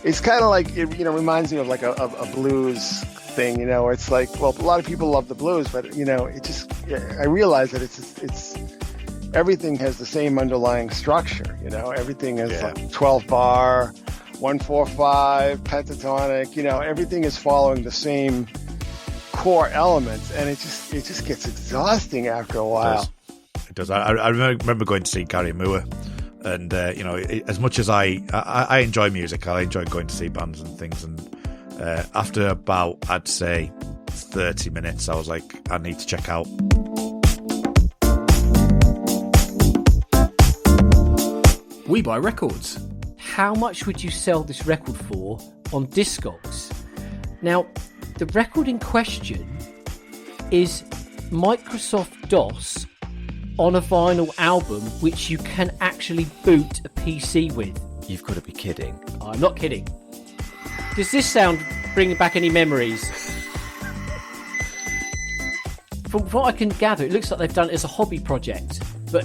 it's kind of like, it, reminds me of like a blues thing, where it's like, well, a lot of people love the blues, but I realize that it's everything has the same underlying structure. Everything is like 12 bar, 1-4-5, pentatonic. Everything is following the same core elements, and it just gets exhausting after a while. It does. I remember going to see Gary Moore, and as much as I enjoy music, I enjoy going to see bands and things, and after about, I'd say 30 minutes, I was like, I need to check out. We buy records. How much would you sell this record for on Discogs? Now, the record in question is Microsoft DOS on a vinyl album which you can actually boot a PC with. You've got to be kidding. I'm not kidding. Does this sound bringing back any memories? From what I can gather, it looks like they've done it as a hobby project, but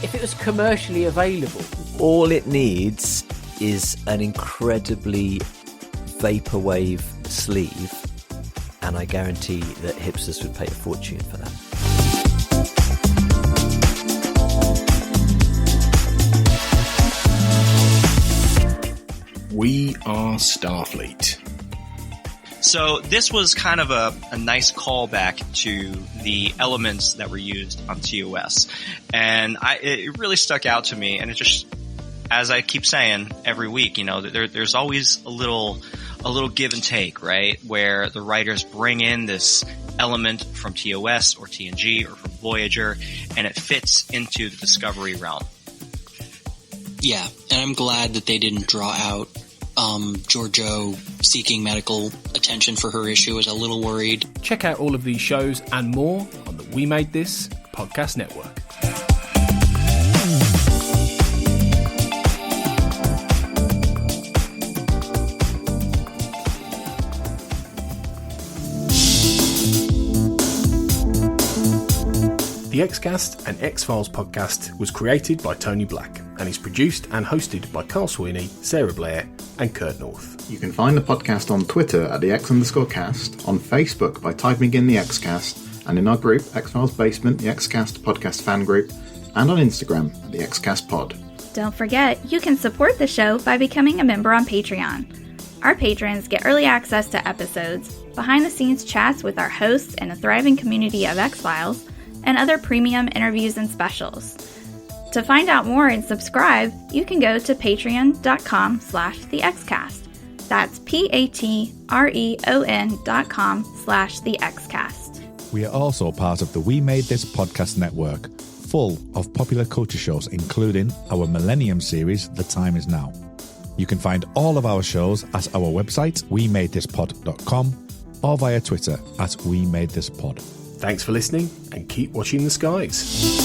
if it was commercially available... All it needs is an incredibly vaporwave sleeve, and I guarantee that hipsters would pay a fortune for that. We are Starfleet. So this was kind of a nice callback to the elements that were used on TOS. And it really stuck out to me, and it just, as I keep saying every week, there's always a little give and take, right? Where the writers bring in this element from TOS or TNG or from Voyager, and it fits into the Discovery realm. Yeah, and I'm glad that they didn't draw out Giorgio seeking medical attention for her issue. I was a little worried. Check out all of these shows and more on the We Made This podcast network. The Xcast and X-Files podcast was created by Tony Black and is produced and hosted by Carl Sweeney, Sarah Blair and Kurt North. You can find the podcast on Twitter at the X_cast, on Facebook by typing in the Xcast, and in our group, X-Files Basement, the Xcast podcast fan group, and on Instagram at the Xcast pod. Don't forget, you can support the show by becoming a member on Patreon. Our patrons get early access to episodes, behind-the-scenes chats with our hosts and a thriving community of X-Files, and other premium interviews and specials. To find out more and subscribe, you can go to patreon.com/thexcast. That's patreon.com/thexcast. We are also part of the We Made This podcast network, full of popular culture shows, including our Millennium series, The Time Is Now. You can find all of our shows at our website, wemadethispod.com, or via Twitter at wemadethispod. Thanks for listening and keep watching the skies.